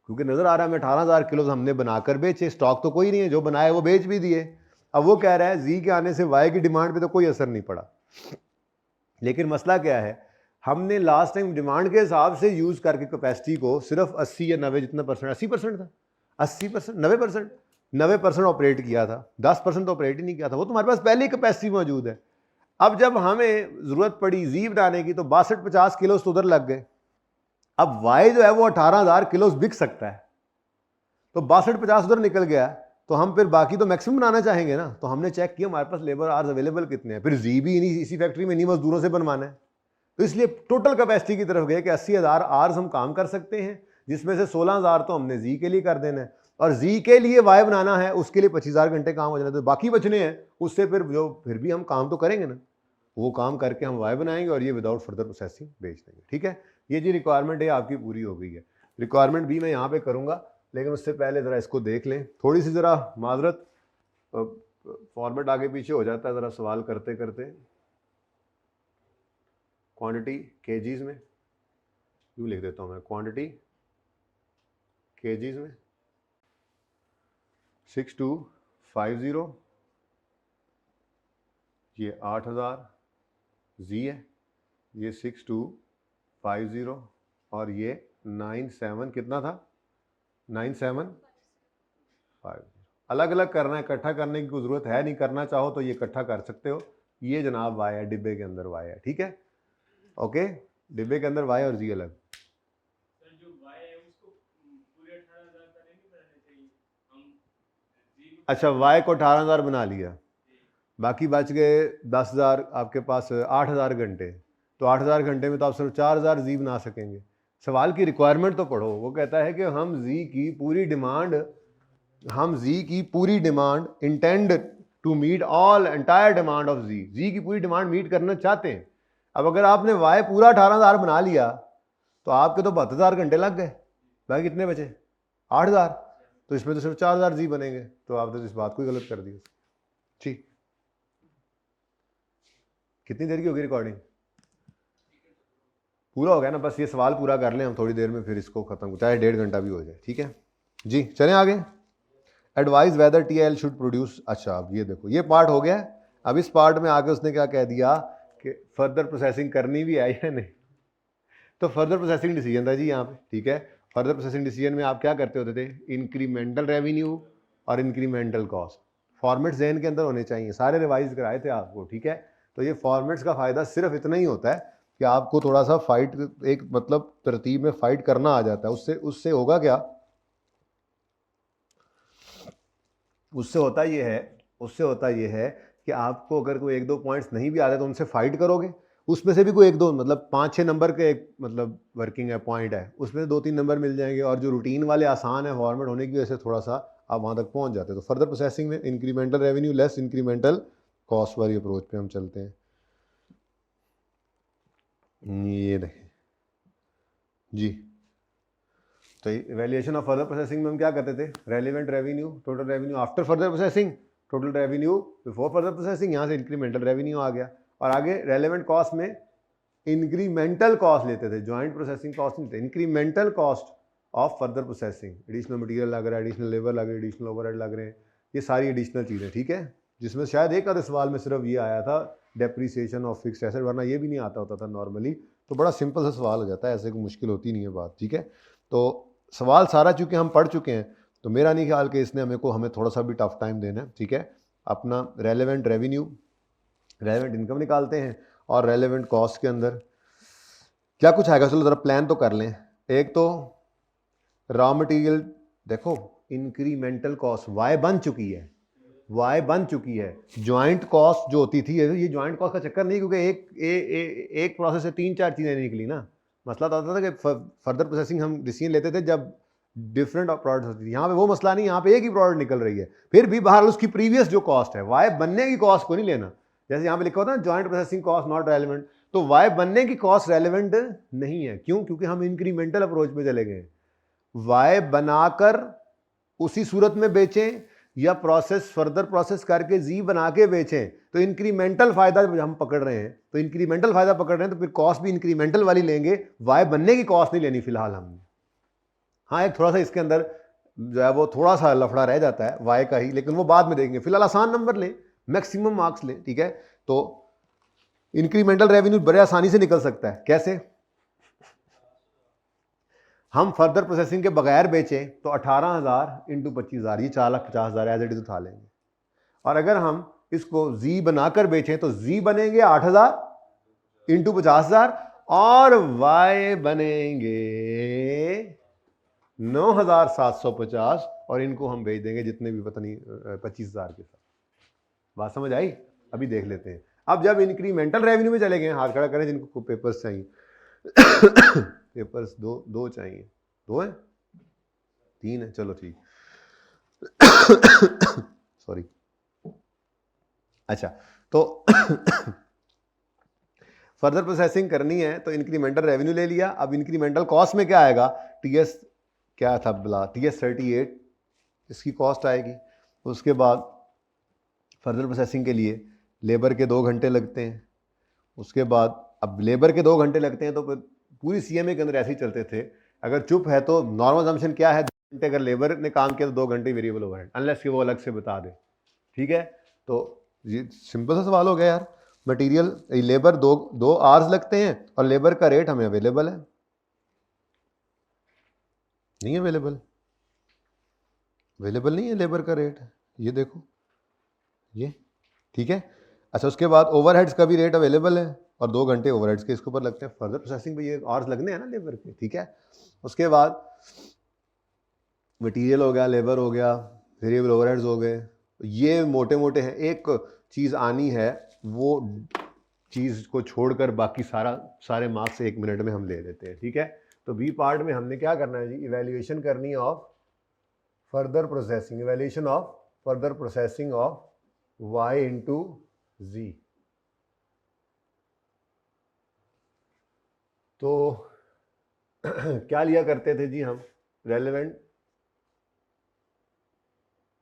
क्योंकि नजर आ रहा है हमें 18,000 किलोज हमने बनाकर बेचे, स्टॉक तो कोई नहीं है, जो बनाए वो बेच भी दिए। अब वो कह रहा है जी के आने से वाई की डिमांड पे तो कोई असर नहीं पड़ा, लेकिन मसला क्या है, हमने लास्ट टाइम डिमांड के हिसाब से यूज करके कैपेसिटी को सिर्फ 80 या 90 जितना परसेंट, 80% था, 80%, 90% ऑपरेट किया था, 10% तो ऑपरेट ही नहीं किया था, वो तुम्हारे पास पहले ही कैपेसिटी मौजूद है। अब जब हमें जरूरत पड़ी जी बनाने की तो 62-50 किलो तो उधर लग गए। अब वाई जो है वो 18,000 किलो बिक सकता है, तो 62-50 उधर निकल गया, तो हम फिर बाकी तो मैक्सिमम बनाना चाहेंगे ना। तो हमने चेक किया हमारे पास लेबर आवर्स अवेलेबल कितने हैं, फिर जी भी इसी फैक्ट्री में इन्हीं मजदूरों से बनवाना है, तो इसलिए टोटल कैपेसिटी की तरफ गए कि 80,000 आवर्स हम काम कर सकते हैं, जिसमें से 16,000 तो हमने जी के लिए कर देना है, और जी के लिए वाई बनाना है, उसके लिए 25,000 घंटे काम हो जाना है, तो बाकी बचने हैं उससे फिर भी हम काम तो करेंगे ना, वो काम करके हम वाई बनाएंगे और ये विदाउट फर्दर प्रोसेसिंग बेच देंगे, ठीक है। ये जी रिक्वायरमेंट है आपकी पूरी हो गई है। रिक्वायरमेंट भी मैं यहाँ पे करूँगा, लेकिन उससे पहले ज़रा इसको देख लें, थोड़ी सी ज़रा माजरत, फॉर्मेट आगे पीछे हो जाता है ज़रा सवाल करते करते। क्वांटिटी केजीज में यूँ लिख देता हूँ मैं, क्वांटिटी केजीज में 6250, ये 8,000 जी है, ये 6250 और ये 97 कितना था, 9750। अलग अलग करना है, इकट्ठा करने की कोई ज़रूरत है नहीं, करना चाहो तो ये इकट्ठा कर सकते हो। ये जनाब वाई है, डिब्बे के अंदर वाई है, ठीक है, ओके, डिब्बे के अंदर वाई और जी अलग। अच्छा, वाई को 18,000 बना लिया, बाकी बच गए 10,000, आपके पास 8,000 घंटे, तो 8,000 घंटे में तो आप सिर्फ 4,000 जी बना सकेंगे। सवाल की रिक्वायरमेंट तो पढ़ो, वो कहता है कि हम जी की पूरी demand intend to meet all entire demand of G की पूरी डिमांड मीट करना चाहते हैं। अब अगर आपने वाई पूरा 18,000 बना लिया तो आपके तो 72,000 घंटे लग गए, बाकी कितने बचे 8,000, तो इसमें तो सिर्फ 4,000 जी बनेंगे, तो आपने तो इस बात को ही गलत कर दी। ठीक, कितनी देर की होगी रिकॉर्डिंग, पूरा हो गया ना, बस ये सवाल पूरा कर लें हम थोड़ी देर में, फिर इसको खत्म, चाहे 1.5 घंटा भी हो जाए, ठीक है जी। चलें आगे, advise whether TL should produce. अच्छा, अब ये देखो, ये पार्ट हो गया। अब इस पार्ट में आके उसने क्या कह दिया कि फर्दर प्रोसेसिंग करनी भी है या नहीं, तो फर्दर प्रोसेसिंग डिसीजन था जी यहाँ पे, ठीक है। फर्दर प्रोसेसिंग डिसीजन में आप क्या करते होते थे, इंक्रीमेंटल रेवेन्यू और इंक्रीमेंटल कॉस्ट, फॉर्मेट्स जहन के अंदर होने चाहिए, सारे रिवाइज कराए थे आपको, ठीक है। तो ये फॉर्मेट्स का फ़ायदा सिर्फ इतना ही होता है कि आपको थोड़ा सा फाइट, एक मतलब तरतीब में फाइट करना आ जाता है, उससे होगा क्या, उससे होता ये है कि आपको अगर कोई 1-2 पॉइंट्स नहीं भी आते तो उनसे फाइट करोगे, उसमें से भी कोई 1-2 मतलब 5-6 नंबर के एक मतलब वर्किंग है पॉइंट है, उसमें से 2-3 नंबर मिल जाएंगे, और जो रूटीन वाले आसान है फॉर्मेट होने की वजह से थोड़ा सा आप वहाँ तक पहुँच जाते हैं। तो फर्दर प्रोसेसिंग में incremental revenue less incremental cost वाली अप्रोच पे हम चलते हैं। ये देखें जी, तो इवैल्यूएशन ऑफ फर्दर प्रोसेसिंग में हम क्या करते थे, relevant revenue, total revenue after further processing, total revenue before further processing, यहाँ से इंक्रीमेंटल रेवेन्यू आ गया। और आगे रेलेवेंट कॉस्ट में इंक्रीमेंटल कॉस्ट लेते थे, ज्वाइंट प्रोसेसिंग कॉस्ट नहीं थे, incremental cost of further processing, additional material लग रहा है, एडिशनल लेबर लग रही है, एडिशनल ओवरहेड लग रहे हैं, ये सारी एडिशनल चीज़ें, ठीक है। जिसमें शायद एक आधे सवाल में सिर्फ ये आया था डेप्रीसिएशन ऑफ फिक्स्ड एसेट, वरना ये भी नहीं आता होता था नॉर्मली। तो बड़ा सिंपल सा सवाल हो जाता है, ऐसे कोई मुश्किल होती नहीं है बात, ठीक है। तो सवाल सारा चूँकि हम पढ़ चुके हैं, तो मेरा नहीं ख्याल कि इसने हमें थोड़ा सा भी टफ टाइम देना है, ठीक है। अपना रेलेवेंट रेवेन्यू, रेलेवेंट इनकम निकालते हैं, और रेलेवेंट कॉस्ट के अंदर क्या कुछ आएगा, चलो ज़रा प्लान तो कर लें। एक तो रॉ मटेरियल, देखो इंक्रीमेंटल कॉस्ट वाई बन चुकी है, वाई बन चुकी है। ज्वाइंट कॉस्ट जो होती थी, ये ज्वाइंट कॉस्ट का चक्कर नहीं, क्योंकि एक प्रोसेस से 3-4 चीज़ें निकली ना। मसला तो आता था कि फर्दर प्रोसेसिंग हम डिसीजन लेते थे जब डिफरेंट प्रोडक्ट होती थी, यहाँ पे वो मसला नहीं, यहाँ पे एक ही प्रोडक्ट निकल रही है, फिर भी बाहर उसकी प्रीवियस जो कॉस्ट है, वाई बनने की कॉस्ट को नहीं लेना। जैसे यहाँ पे लिखा होता है joint processing cost not relevant, तो वाई बनने की कॉस्ट रेलेवेंट नहीं है। क्यों? क्योंकि हम इंक्रीमेंटल अप्रोच पे चले गए। वाई बनाकर उसी सूरत में बेचें या प्रोसेस फर्दर प्रोसेस करके जी बना के बेचें, तो इंक्रीमेंटल फायदा हम पकड़ रहे हैं, तो इंक्रीमेंटल फायदा पकड़ रहे हैं, तो फिर कॉस्ट भी इंक्रीमेंटल वाली लेंगे, वाई बनने की कॉस्ट नहीं लेनी फिलहाल हमने। हाँ, एक थोड़ा सा इसके अंदर जो है वो थोड़ा सा लफड़ा रह जाता है वाई का ही, लेकिन वो बाद में देखेंगे। फिलहाल आसान नंबर लें, मैक्सिमम मार्क्स लें, ठीक है। तो इंक्रीमेंटल रेवेन्यू बड़े आसानी से निकल सकता है। कैसे? हम फर्दर प्रोसेसिंग के बगैर बेचें तो 18,000 इंटू 25,000, ये 4,50,000 एज इट इज उठा लेंगे। और अगर हम इसको जी बनाकर बेचें तो जी बनेंगे 8,000 इंटू 50,000, और वाई बनेंगे 9,750, और इनको हम भेज देंगे जितने भी पता नहीं 25,000 के साथ। बात समझ आई? अभी देख लेते हैं। अब जब इंक्रीमेंटल रेवेन्यू में चले गए, हाथ खड़ा करें जिनको पेपर्स चाहिए। पेपर्स दो चाहिए, 2 है, 3 है, चलो ठीक। सॉरी। अच्छा, तो फर्दर प्रोसेसिंग करनी है तो इंक्रीमेंटल रेवेन्यू ले लिया। अब इंक्रीमेंटल कॉस्ट में क्या आएगा, टीएस क्या था बोला, TS 38 इसकी कॉस्ट आएगी। उसके बाद फर्दर प्रोसेसिंग के लिए लेबर के 2 घंटे लगते हैं। उसके बाद अब लेबर के 2 घंटे लगते हैं तो पूरी CMA के अंदर ऐसे ही चलते थे। अगर चुप है तो नॉर्मल असम्पशन क्या है, 2 घंटे अगर लेबर ने काम किया तो 2 घंटे वेरिएबल ओवरहेड, अनलेस कि वो अलग से बता दे, ठीक है। तो ये सिंपल सा सवाल हो गया यार। मटेरियल लेबर 2 आवर्स लगते हैं, और लेबर का रेट हमें अवेलेबल है, नहीं अवेलेबल नहीं है लेबर का रेट, ये देखो ये, ठीक है। अच्छा, उसके बाद ओवरहेड्स का भी रेट अवेलेबल है, और 2 घंटे ओवरहेड्स के इसके ऊपर लगते हैं। फर्दर प्रोसेसिंग पे ये आवर्स लगने हैं ना लेबर के, ठीक है। उसके बाद मटेरियल हो गया, लेबर हो गया, वेरिएबल ओवरहेड्स हो गए, ये मोटे मोटे हैं। एक चीज़ आनी है, वो चीज़ को छोड़कर बाकी सारे मार्क्स 1 मिनट में हम ले लेते हैं, ठीक है। तो बी पार्ट में हमने क्या करना है जी, इवैल्यूएशन करनी है of further processing, evaluation of further processing of y into G. तो क्या लिया करते थे जी हम, रेलेवेंट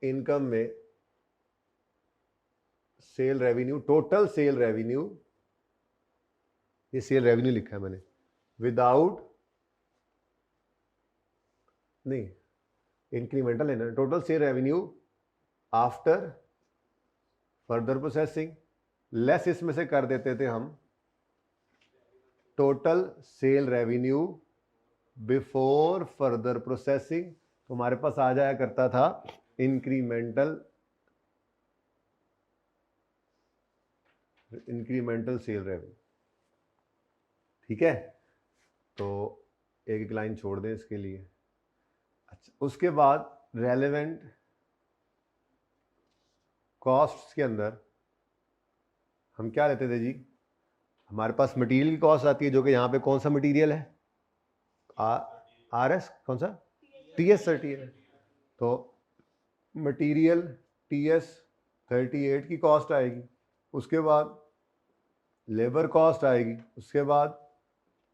इनकम में sale revenue, total sale revenue, ये सेल रेवेन्यू लिखा है मैंने, विदाउट नहीं इंक्रीमेंटल लेना, total sale revenue after further processing, less इसमें से कर देते थे हम total sale revenue before further processing. तो हमारे पास आ जाया करता था इंक्रीमेंटल सेल रेवेन्यू, ठीक है। तो एक लाइन छोड़ दें इसके लिए। अच्छा, उसके बाद रेलेवेंट कॉस्ट्स के अंदर हम क्या लेते थे जी, हमारे पास मटेरियल की कॉस्ट आती है, जो कि यहाँ पे कौन सा मटेरियल है, RS, कौन सा, TS 38। तो मटेरियल TS 38 की कॉस्ट आएगी, उसके बाद लेबर कॉस्ट आएगी, उसके बाद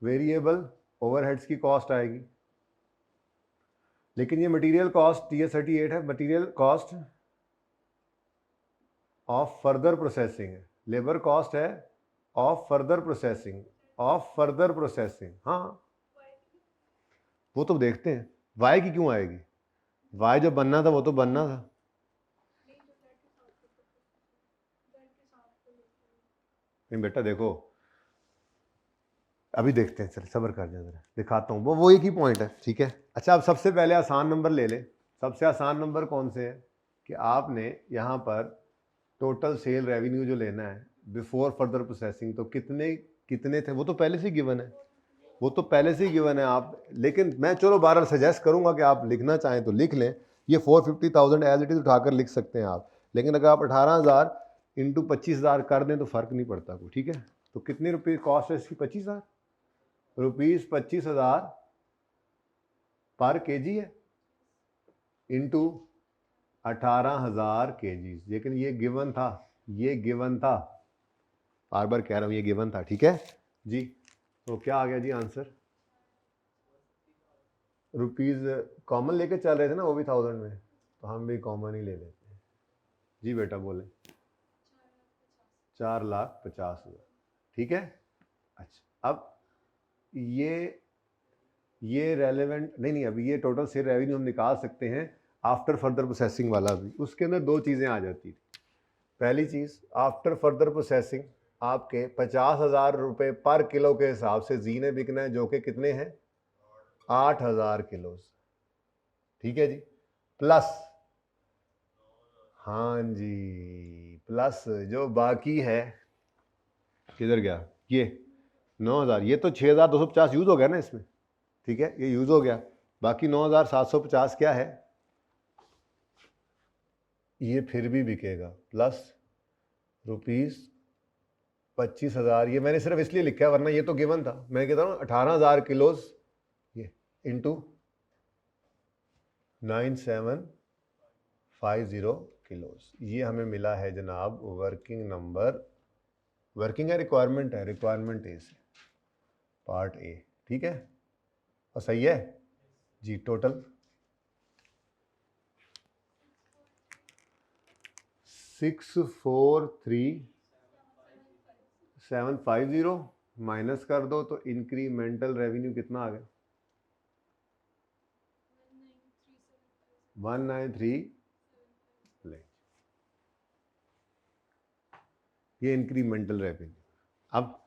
वेरिएबल ओवरहेड्स की कॉस्ट आएगी, लेकिन ये मटेरियल कॉस्ट TS38 है, material cost of further processing है, लेबर कॉस्ट है of further processing, of further processing. हाँ वो तो देखते हैं, वाई की क्यों आएगी, वाई जो बनना था वो तो बनना था। नहीं बेटा देखो, अभी देखते हैं, चल सब्र कर जाए जरा, दिखाता हूँ, वो एक ही पॉइंट है, ठीक है। अच्छा अब सबसे पहले आसान नंबर ले लें। सबसे आसान नंबर कौन से है कि आपने यहाँ पर टोटल सेल रेवेन्यू जो लेना है बिफोर फर्दर प्रोसेसिंग, तो कितने कितने थे वो तो पहले से ही गिवन है, वो तो पहले से ही गिवन है आप, लेकिन मैं चलो बार सजेस्ट करूंगा कि आप लिखना चाहें तो लिख लें, ये 450,000 एज इट इज उठाकर लिख सकते हैं आप, लेकिन अगर आप 18,000 इंटू 25,000 कर दें तो फर्क नहीं पड़ता कोई, ठीक है। तो कितने रुपये कॉस्ट है इसकी, 25,000 रुपीज़, 25,000 पर केजी है इंटू 18,000 केजी, लेकिन ये गिवन था, ये गिवन था, बार बार कह रहा हूँ ये गिवन था, ठीक है जी। तो क्या आ गया जी आंसर, रुपीज़ कॉमन लेके चल रहे थे ना वो भी 1000 में, तो हम भी कॉमन ही ले लेते हैं जी। बेटा बोले 4,50,000, ठीक है। अच्छा अब ये रेलेवेंट नहीं, अभी ये टोटल सेल रेवेन्यू हम निकाल सकते हैं आफ्टर फर्दर प्रोसेसिंग वाला भी, उसके अंदर दो चीज़ें आ जाती थी। पहली चीज़, आफ्टर फर्दर प्रोसेसिंग आपके 50,000 रुपये पर किलो के हिसाब से जी ने बिकना है, जो कि कितने हैं 8,000 किलो, ठीक है जी, प्लस, हाँ जी, प्लस जो बाकी है, किधर गया ये 9,000, ये तो 6,250 यूज़ हो गया ना इसमें, ठीक है, ये यूज़ हो गया, बाकी 9,750 क्या है, ये फिर भी बिकेगा, प्लस रुपीज़ 25,000, ये मैंने सिर्फ इसलिए लिखा है वरना ये तो गिवन था, मैं कहता हूँ 18,000 किलोज ये इंटू 9750 किलोज, ये हमें मिला है जनाब वर्किंग नंबर, वर्किंग है रिक्वायरमेंट है, रिक्वायरमेंट ए से पार्ट ए, ठीक है, और सही है जी। टोटल 643,750 माइनस कर दो तो इंक्रीमेंटल रेवेन्यू कितना आ गया, 193, ये इंक्रीमेंटल रेवेन्यू। अब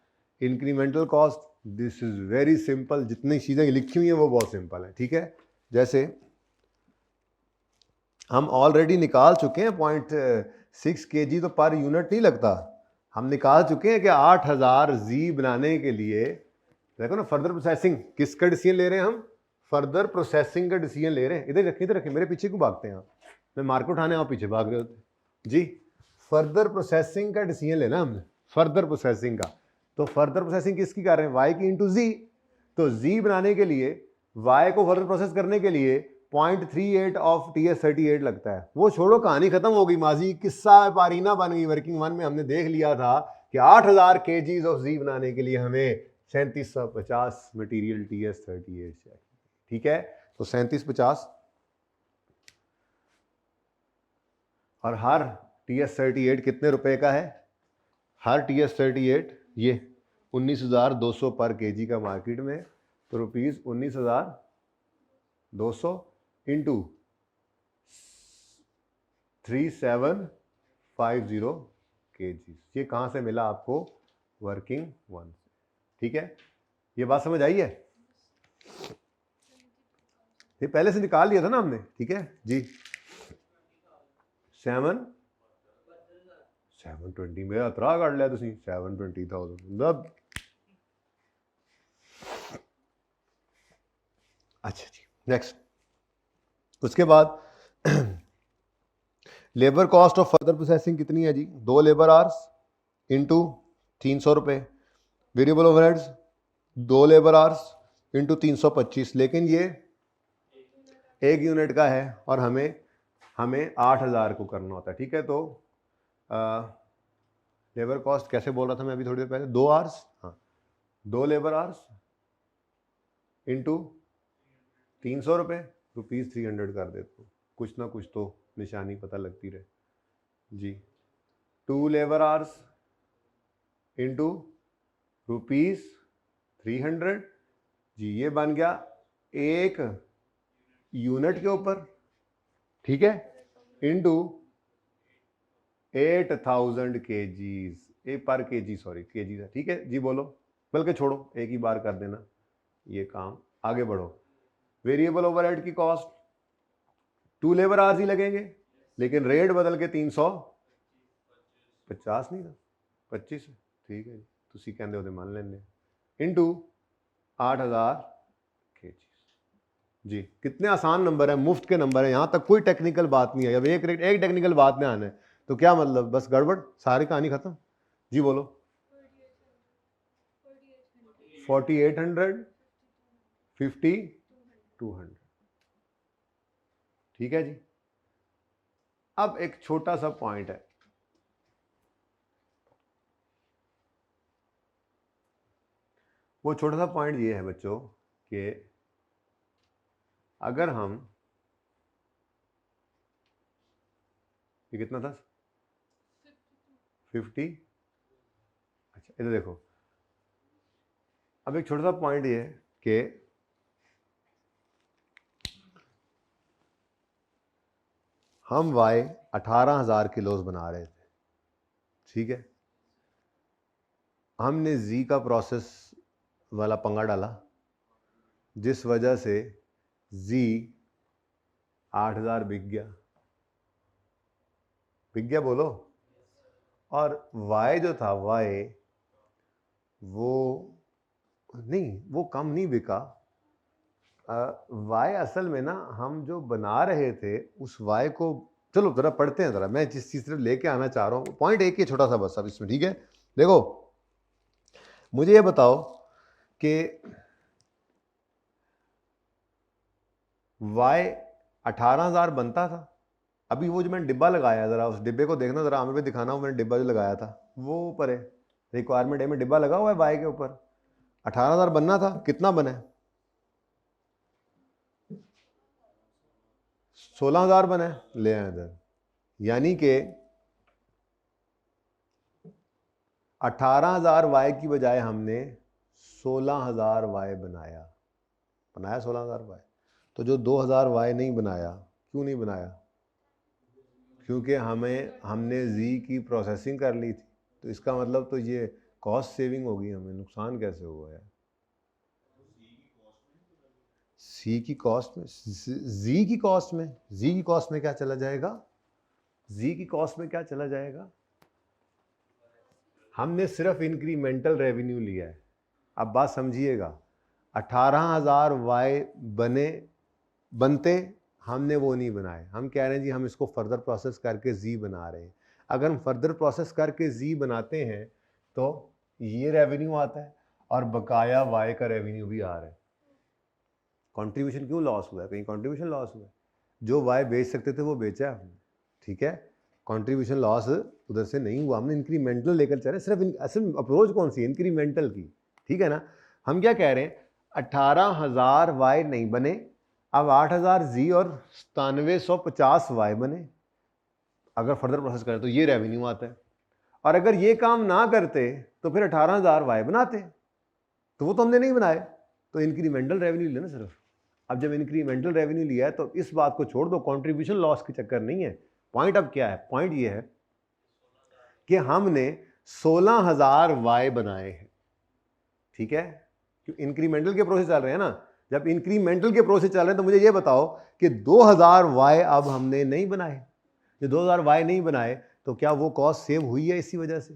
incremental cost, this is very simple, जितनी चीज़ें लिखी हुई हैं वो बहुत सिंपल है, ठीक है। जैसे हम ऑलरेडी निकाल चुके हैं 0.6 kg तो पर यूनिट नहीं लगता, हम निकाल चुके हैं कि 8,000 जी बनाने के लिए, देखो ना फर्दर प्रोसेसिंग किसका डिसीजन ले रहे हैं हम, फर्दर प्रोसेसिंग का डिसीजन ले रहे हैं। इधर रखिए मेरे पीछे क्यों भागते हैं आप, मैं मार्केट उठाने आप पीछे भाग रहे होते जी। फर्दर प्रोसेसिंग का डिसीजन लेना हमने, फर्दर प्रोसेसिंग का, तो फर्दर प्रोसेसिंग किसकी कर रहे हैं, वाई की इंटू जी, तो जी बनाने के लिए वाई को फर्दर प्रोसेस करने के लिए 0.38 ऑफ TS38 लगता है। वो छोड़ो, कहानी खत्म हो गई, माजी किस्सा पारीना बन गई। वर्किंग वन में हमने देख लिया था कि 8,000 kgs ऑफ जी बनाने के लिए हमें 3750 मटेरियल TS38 चाहिए, ठीक है। तो 3750 और हर TS38 कितने रुपए का है, हर TS38 ये 19,200 पर केजी का मार्केट में, तो रुपीज़ 19,200 इंटू 3750 kg, ये कहाँ से मिला आपको, वर्किंग वन से, ठीक है। ये बात समझ आई है, ये पहले से निकाल लिया था ना हमने, ठीक है जी। 720 मेरा अतरा काट लिया तुसी, 720,000 मतलब, अच्छा जी नेक्स्ट। उसके बाद labour cost of further processing कितनी है जी, 2 लेबर आवर्स इंटू 300 रुपये, variable overheads 2 labour hours into 325, लेकिन ये 1 यूनिट का है और हमें 8,000 को करना होता है, ठीक है। तो लेबर कॉस्ट कैसे बोल रहा था मैं अभी थोड़ी देर पहले, 2 आवर्स, हाँ 2 लेबर आवर्स इंटू 300 रुपये, ₹300 कर देता हूँ, कुछ ना कुछ तो निशानी पता लगती रहे जी। 2 लेबर आवर्स इंटू ₹300 जी, ये बन गया एक यूनिट के ऊपर, ठीक है, इंटू 8000 kgs, ए पर केजी, सॉरी केजी था, ठीक है जी। बोलो, बल्कि छोड़ो, एक ही बार कर देना ये काम, आगे बढ़ो। वेरिएबल ओवरहेड की कॉस्ट 2 लेबर आवर्स ही लगेंगे, लेकिन रेट बदल के 350 नहीं था, 25 है, ठीक है जी, तुसी कहंदे होते मान लेने, इंटू 8000 kgs जी। कितने आसान नंबर है, मुफ्त के नंबर है, यहां तक कोई टेक्निकल बात नहीं है। अब एक टेक्निकल बात में आना है तो क्या मतलब, बस गड़बड़, सारी कहानी खत्म जी। बोलो 4800 5200, ठीक है जी। अब एक छोटा सा पॉइंट है, वो छोटा सा पॉइंट ये है बच्चों कि अगर हम, ये कितना था 50, अच्छा इधर देखो, अब एक छोटा सा पॉइंट ये है कि हम वाई 18,000 किलोज बना रहे थे, ठीक है। हमने जी का प्रोसेस वाला पंगा डाला, जिस वजह से जी 8000 बिक गया, बोलो। और वाई जो था, वाई वो कम नहीं बिका। वाई असल में ना, हम जो बना रहे थे उस वाई को, चलो जरा पढ़ते हैं जरा, मैं जिस चीज से लेके आना चाह रहा हूँ, पॉइंट एक ही छोटा सा बस अब इसमें, ठीक है। देखो मुझे ये बताओ कि वाई 18,000 बनता था। अभी वो जो मैंने डिब्बा लगाया, जरा उस डिब्बे को देखना, जरा आमिर पे दिखाना, वो मैंने डिब्बा जो लगाया था वो ऊपर है, रिक्वायरमेंट ए में डिब्बा लगा हुआ है वाई के ऊपर। 18,000 बनना था, कितना बना है? 16,000 बना है, ले आए इधर। यानी कि 18,000 वाई की बजाय हमने 16,000 वाई बनाया 16,000 वाई। तो जो 2,000 वाई नहीं बनाया, क्यों नहीं बनाया? क्योंकि हमने जी की प्रोसेसिंग कर ली थी। तो इसका मतलब तो ये कॉस्ट सेविंग होगी, हमें नुकसान कैसे हुआ है? सी की कॉस्ट में, जी की कॉस्ट में, जी की कॉस्ट में क्या चला जाएगा? जी की कॉस्ट में क्या चला जाएगा? हमने सिर्फ इंक्रीमेंटल रेवेन्यू लिया है। अब बात समझिएगा, 18,000 वाई बनते, हमने वो नहीं बनाए। हम कह रहे हैं जी हम इसको फर्दर प्रोसेस करके जी बना रहे हैं। अगर हम फर्दर प्रोसेस करके जी बनाते हैं तो ये रेवेन्यू आता है और बकाया वाई का रेवेन्यू भी आ रहा है। कंट्रीब्यूशन क्यों लॉस हुआ है? कहीं कंट्रीब्यूशन लॉस हुआ है? जो वाई बेच सकते थे वो बेचा हमने, ठीक है। कंट्रीब्यूशन लॉस उधर से नहीं हुआ, हमने इंक्रीमेंटल लेकर चल रहे, सिर्फ असल अप्रोच कौन सी है? इंक्रीमेंटल की, ठीक है ना। हम क्या कह रहे हैं, 18,000 वाई नहीं बने, अब 8,000 जी और 9750 वाई बने। अगर फर्दर प्रोसेस करें तो ये रेवेन्यू आता है। और अगर ये काम ना करते तो फिर 18,000 वाई बनाते, तो वो तो हमने नहीं बनाए, तो इंक्रीमेंटल रेवेन्यू लेना सिर्फ। अब जब इंक्रीमेंटल रेवेन्यू लिया है तो इस बात को छोड़ दो, कंट्रीब्यूशन लॉस के चक्कर नहीं है। पॉइंट अब क्या है? पॉइंट ये है कि हमने 16,000 वाई बनाए हैं, ठीक है। इंक्रीमेंटल के प्रोसेस चल रहे हैं ना, जब इंक्रीमेंटल के प्रोसेस चल रहे हैं तो मुझे ये बताओ कि 2,000 वाई अब हमने नहीं बनाए। जो 2,000 वाई नहीं बनाए तो क्या वो कॉस्ट सेव हुई है? इसी वजह से,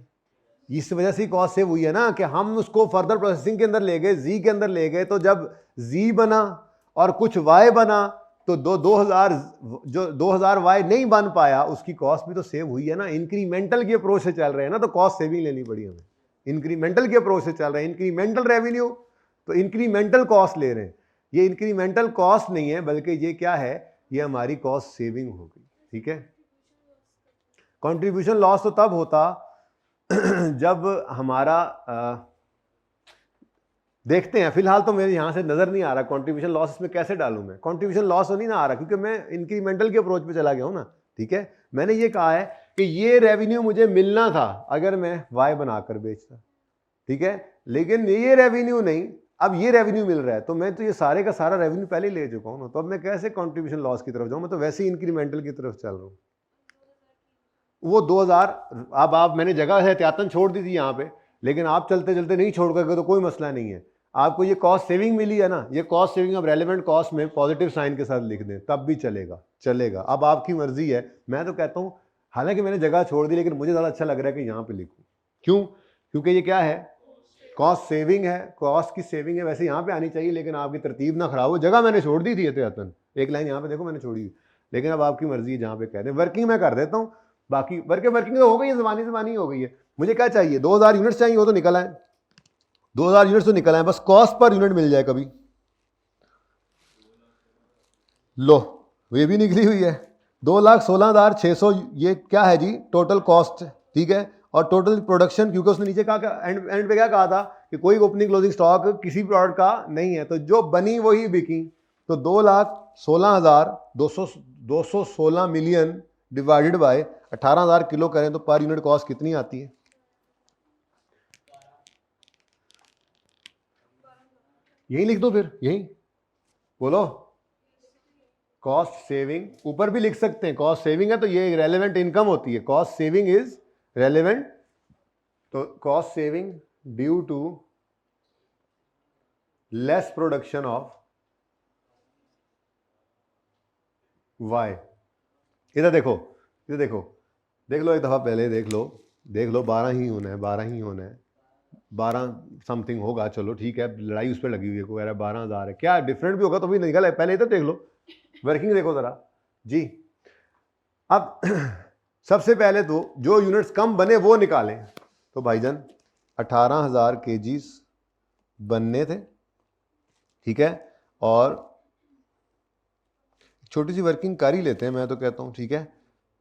इस वजह से कॉस्ट सेव हुई है ना, कि हम उसको फर्दर प्रोसेसिंग के अंदर ले गए, जी के अंदर ले गए। तो जब जी बना और कुछ वाई बना तो 2,000 वाई नहीं बन पाया, उसकी कॉस्ट भी तो सेव हुई है ना। इंक्रीमेंटल के अप्रोच से चल रहे हैं ना, तो कॉस्ट सेविंग लेनी पड़ी हमें। इंक्रीमेंटल के अप्रोच से चल रहे हैं, इंक्रीमेंटल रेवेन्यू, तो इंक्रीमेंटल कॉस्ट ले रहे हैं। ये इंक्रीमेंटल कॉस्ट नहीं है, बल्कि ये क्या है, ये हमारी कॉस्ट सेविंग हो गई, ठीक है। कंट्रीब्यूशन लॉस तो तब होता जब हमारा देखते हैं, फिलहाल तो मेरे यहाँ से नज़र नहीं आ रहा कंट्रीब्यूशन लॉस इसमें कैसे डालूं मैं, कंट्रीब्यूशन लॉस तो नहीं ना आ रहा क्योंकि मैं इंक्रीमेंटल के अप्रोच पे चला गया हूँ ना, ठीक है। मैंने ये कहा है कि ये रेवेन्यू मुझे मिलना था अगर मैं वाई बनाकर बेचता, ठीक है, लेकिन ये रेवेन्यू नहीं, अब ये रेवेन्यू मिल रहा है तो मैं तो ये सारे का सारा रेवेन्यू पहले ही ले चुका हूँ ना, तो अब मैं कैसे कंट्रीब्यूशन लॉस की तरफ जाऊँ, मैं तो वैसे ही इंक्रीमेंटल की तरफ चल रहा हूँ। वो 2000 अब आप मैंने जगह है एहतियातन छोड़ दी थी यहाँ पे, लेकिन आप चलते चलते नहीं छोड़ करके तो कोई मसला नहीं है। आपको ये कॉस्ट सेविंग मिली है ना, ये कॉस्ट सेविंग अब रेलेवेंट कॉस्ट में पॉजिटिव साइन के साथ लिख दें तब भी चलेगा, चलेगा, अब आपकी मर्जी है। मैं तो कहता हूँ हालांकि मैंने जगह छोड़ दी लेकिन मुझे ज़्यादा अच्छा लग रहा है कि यहाँ पे लिखूँ। क्यों? क्योंकि ये क्या है, कॉस्ट सेविंग है, कॉस्ट की सेविंग है, वैसे यहाँ पे आनी चाहिए लेकिन आपकी तरतीब ना खराब हो। जगह मैंने छोड़ दी थी एहतियातन, एक लाइन यहाँ पे देखो मैंने छोड़ी, लेकिन अब आपकी मर्जी है जहाँ पे कह दें। वर्किंग मैं कर देता हूँ, बाकी वर्किंग तो हो गई है, जबानी हो गई है। मुझे क्या चाहिए, 2000 यूनिट्स चाहिए, वो तो निकल आए, 2000 यूनिट्स तो निकल आए, बस कॉस्ट पर यूनिट मिल जाए कभी। लो ये भी निकली हुई है, 2,16,600, ये क्या है जी, टोटल कॉस्ट, ठीक है, और टोटल प्रोडक्शन, क्योंकि उसने नीचे कहा एंड पे क्या कहा था कि कोई ओपनिंग क्लोजिंग स्टॉक किसी प्रोडक्ट का नहीं है, तो जो बनी वही बिकी, तो 2,16,216 मिलियन डिवाइडेड बाय 18,000 किलो करें तो पर यूनिट कॉस्ट कितनी आती है? यही लिख दो फिर, यही बोलो, कॉस्ट सेविंग ऊपर भी लिख सकते हैं, कॉस्ट सेविंग है तो ये रेलेवेंट इनकम होती है, कॉस्ट सेविंग इज रेलेवेंट, तो cost saving due to less production of Y. इधर देखो, इधर देखो, देख लो एक दफा पहले देख लो, 12 ही होना है, 12 ही होना है, 12 समथिंग होगा, चलो ठीक है, लड़ाई उस पर लगी हुई है, कोई 12,000 है, क्या डिफरेंट भी होगा तो भी निकल है, पहले इधर देख लो, वर्किंग देखो जरा जी। अब सबसे पहले तो जो यूनिट्स कम बने वो निकालें, तो भाईजान 18,000 kgs बनने थे, ठीक है, और छोटी सी वर्किंग कर ही लेते हैं, मैं तो कहता हूँ, ठीक है,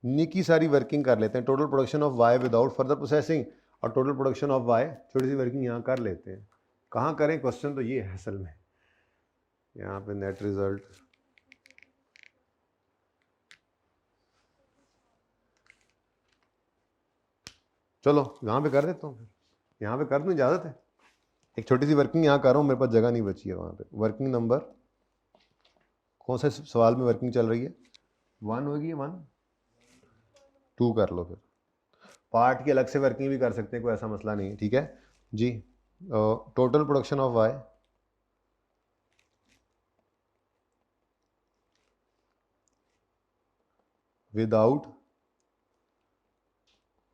निकी सारी वर्किंग कर लेते हैं, total production of Y without further processing और टोटल प्रोडक्शन ऑफ वाई, छोटी सी वर्किंग यहाँ कर लेते हैं। कहाँ करें, क्वेश्चन तो ये है असल में, यहाँ पे नेट रिजल्ट, चलो यहाँ पे कर देता हूँ, यहाँ पे कर दूँ, इजाज़त है, एक छोटी सी वर्किंग यहाँ कर रहा हूँ, मेरे पास जगह नहीं बची है वहाँ पे। वर्किंग नंबर कौन से सवाल में वर्किंग चल रही है, 1 होगी, 1 2 कर लो, फिर पार्ट की अलग से वर्किंग भी कर सकते हैं, कोई ऐसा मसला नहीं है, ठीक है जी। Total production of Y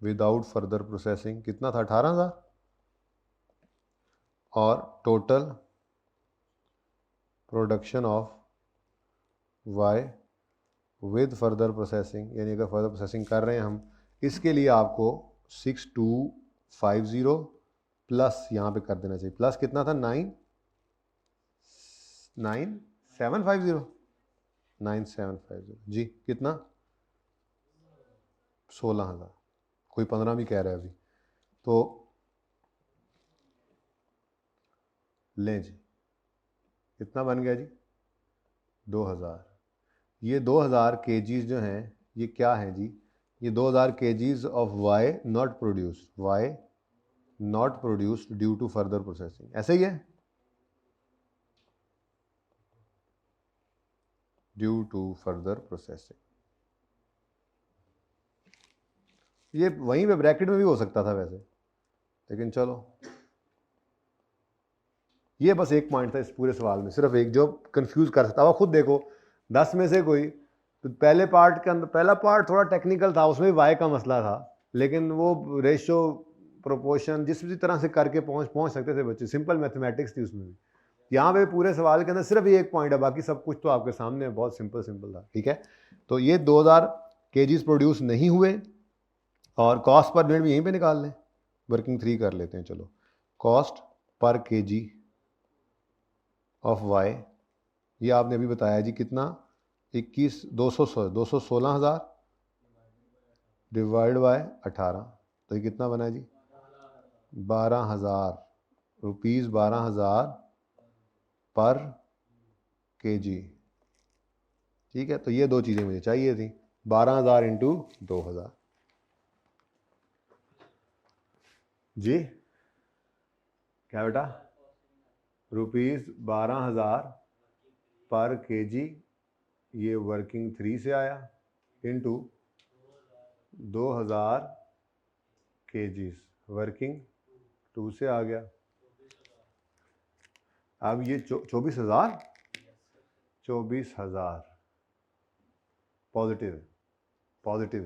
without further processing कितना था, 18,000, और total production of Y with further processing, यानी अगर फर्दर प्रोसेसिंग कर रहे हैं हम, इसके लिए आपको 6250 प्लस यहाँ पे कर देना चाहिए, प्लस कितना था, 9750 जी, कितना, 16,000, कोई 15 भी कह रहा है अभी, तो लें जी, कितना बन गया जी, 2000। ये 2000 kgs जो हैं ये क्या है जी, ये 2000 kgs of Y not produced, Y not produced due to further processing, ऐसे ही है, ड्यू टू फर्दर प्रोसेसिंग, ये वहीं पे ब्रैकेट में भी हो सकता था वैसे, लेकिन चलो, ये बस एक पॉइंट था इस पूरे सवाल में, सिर्फ एक जो कंफ्यूज कर सकता। अब खुद देखो 10 में से कोई, तो पहले पार्ट के अंदर, पहला पार्ट थोड़ा टेक्निकल था, उसमें भी वाई का मसला था, लेकिन वो रेशो प्रोपोर्शन जिस भी तरह से करके पहुंच सकते थे बच्चे, सिंपल मैथमेटिक्स थी उसमें भी। यहाँ पे पूरे सवाल के अंदर सिर्फ ये एक पॉइंट है, बाकी सब कुछ तो आपके सामने बहुत सिंपल था, ठीक है। तो ये 2000 kgs प्रोड्यूस नहीं हुए, और कॉस्ट पर यूनिट भी यहीं पे निकाल लें, वर्किंग 3 कर लेते हैं, चलो, cost per kg of Y, ये आपने अभी बताया जी कितना, 216,000 डिवाइड बाय 18, तो ये कितना बना है जी, 12,000, ₹12,000 पर kg। ठीक है, तो ये दो चीज़ें मुझे चाहिए थी, 12,000 इंटू 2,000। जी क्या बेटा? ₹12,000 पर kg, ये वर्किंग 3 से आया, इंटू 2,000 kgs वर्किंग 2 से आ गया। अब ये 24,000 पॉजिटिव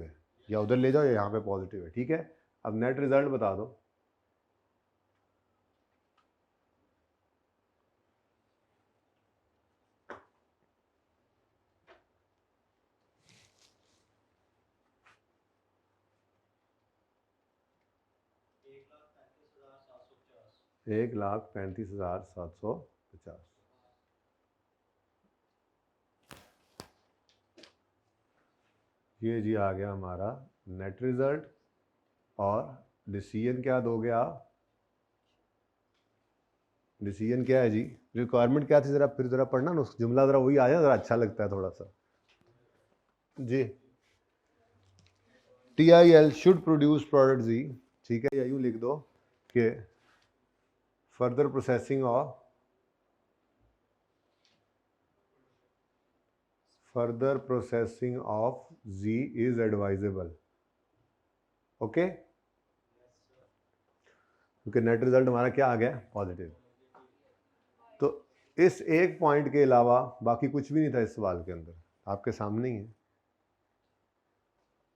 है, या उधर ले जाओ या यहाँ पे पॉजिटिव है। ठीक है, अब नेट रिजल्ट बता दो। ₹1,35,750। ये जी आ गया हमारा नेट रिजल्ट। और डिसीजन क्या दोगे आप? डिसीजन क्या है जी? रिक्वायरमेंट क्या थी, जरा फिर जरा पढ़ना ना, उस जुमला जरा वही आया, जरा अच्छा लगता है थोड़ा सा जी। TIL शुड प्रोड्यूस प्रोडक्ट जी। ठीक है, या यूँ लिख दो कि further processing of Z is advisable. Okay, क्योंकि नेट रिजल्ट हमारा क्या आ गया? पॉजिटिव। तो इस एक पॉइंट के अलावा बाकी कुछ भी नहीं था इस सवाल के अंदर, आपके सामने ही है।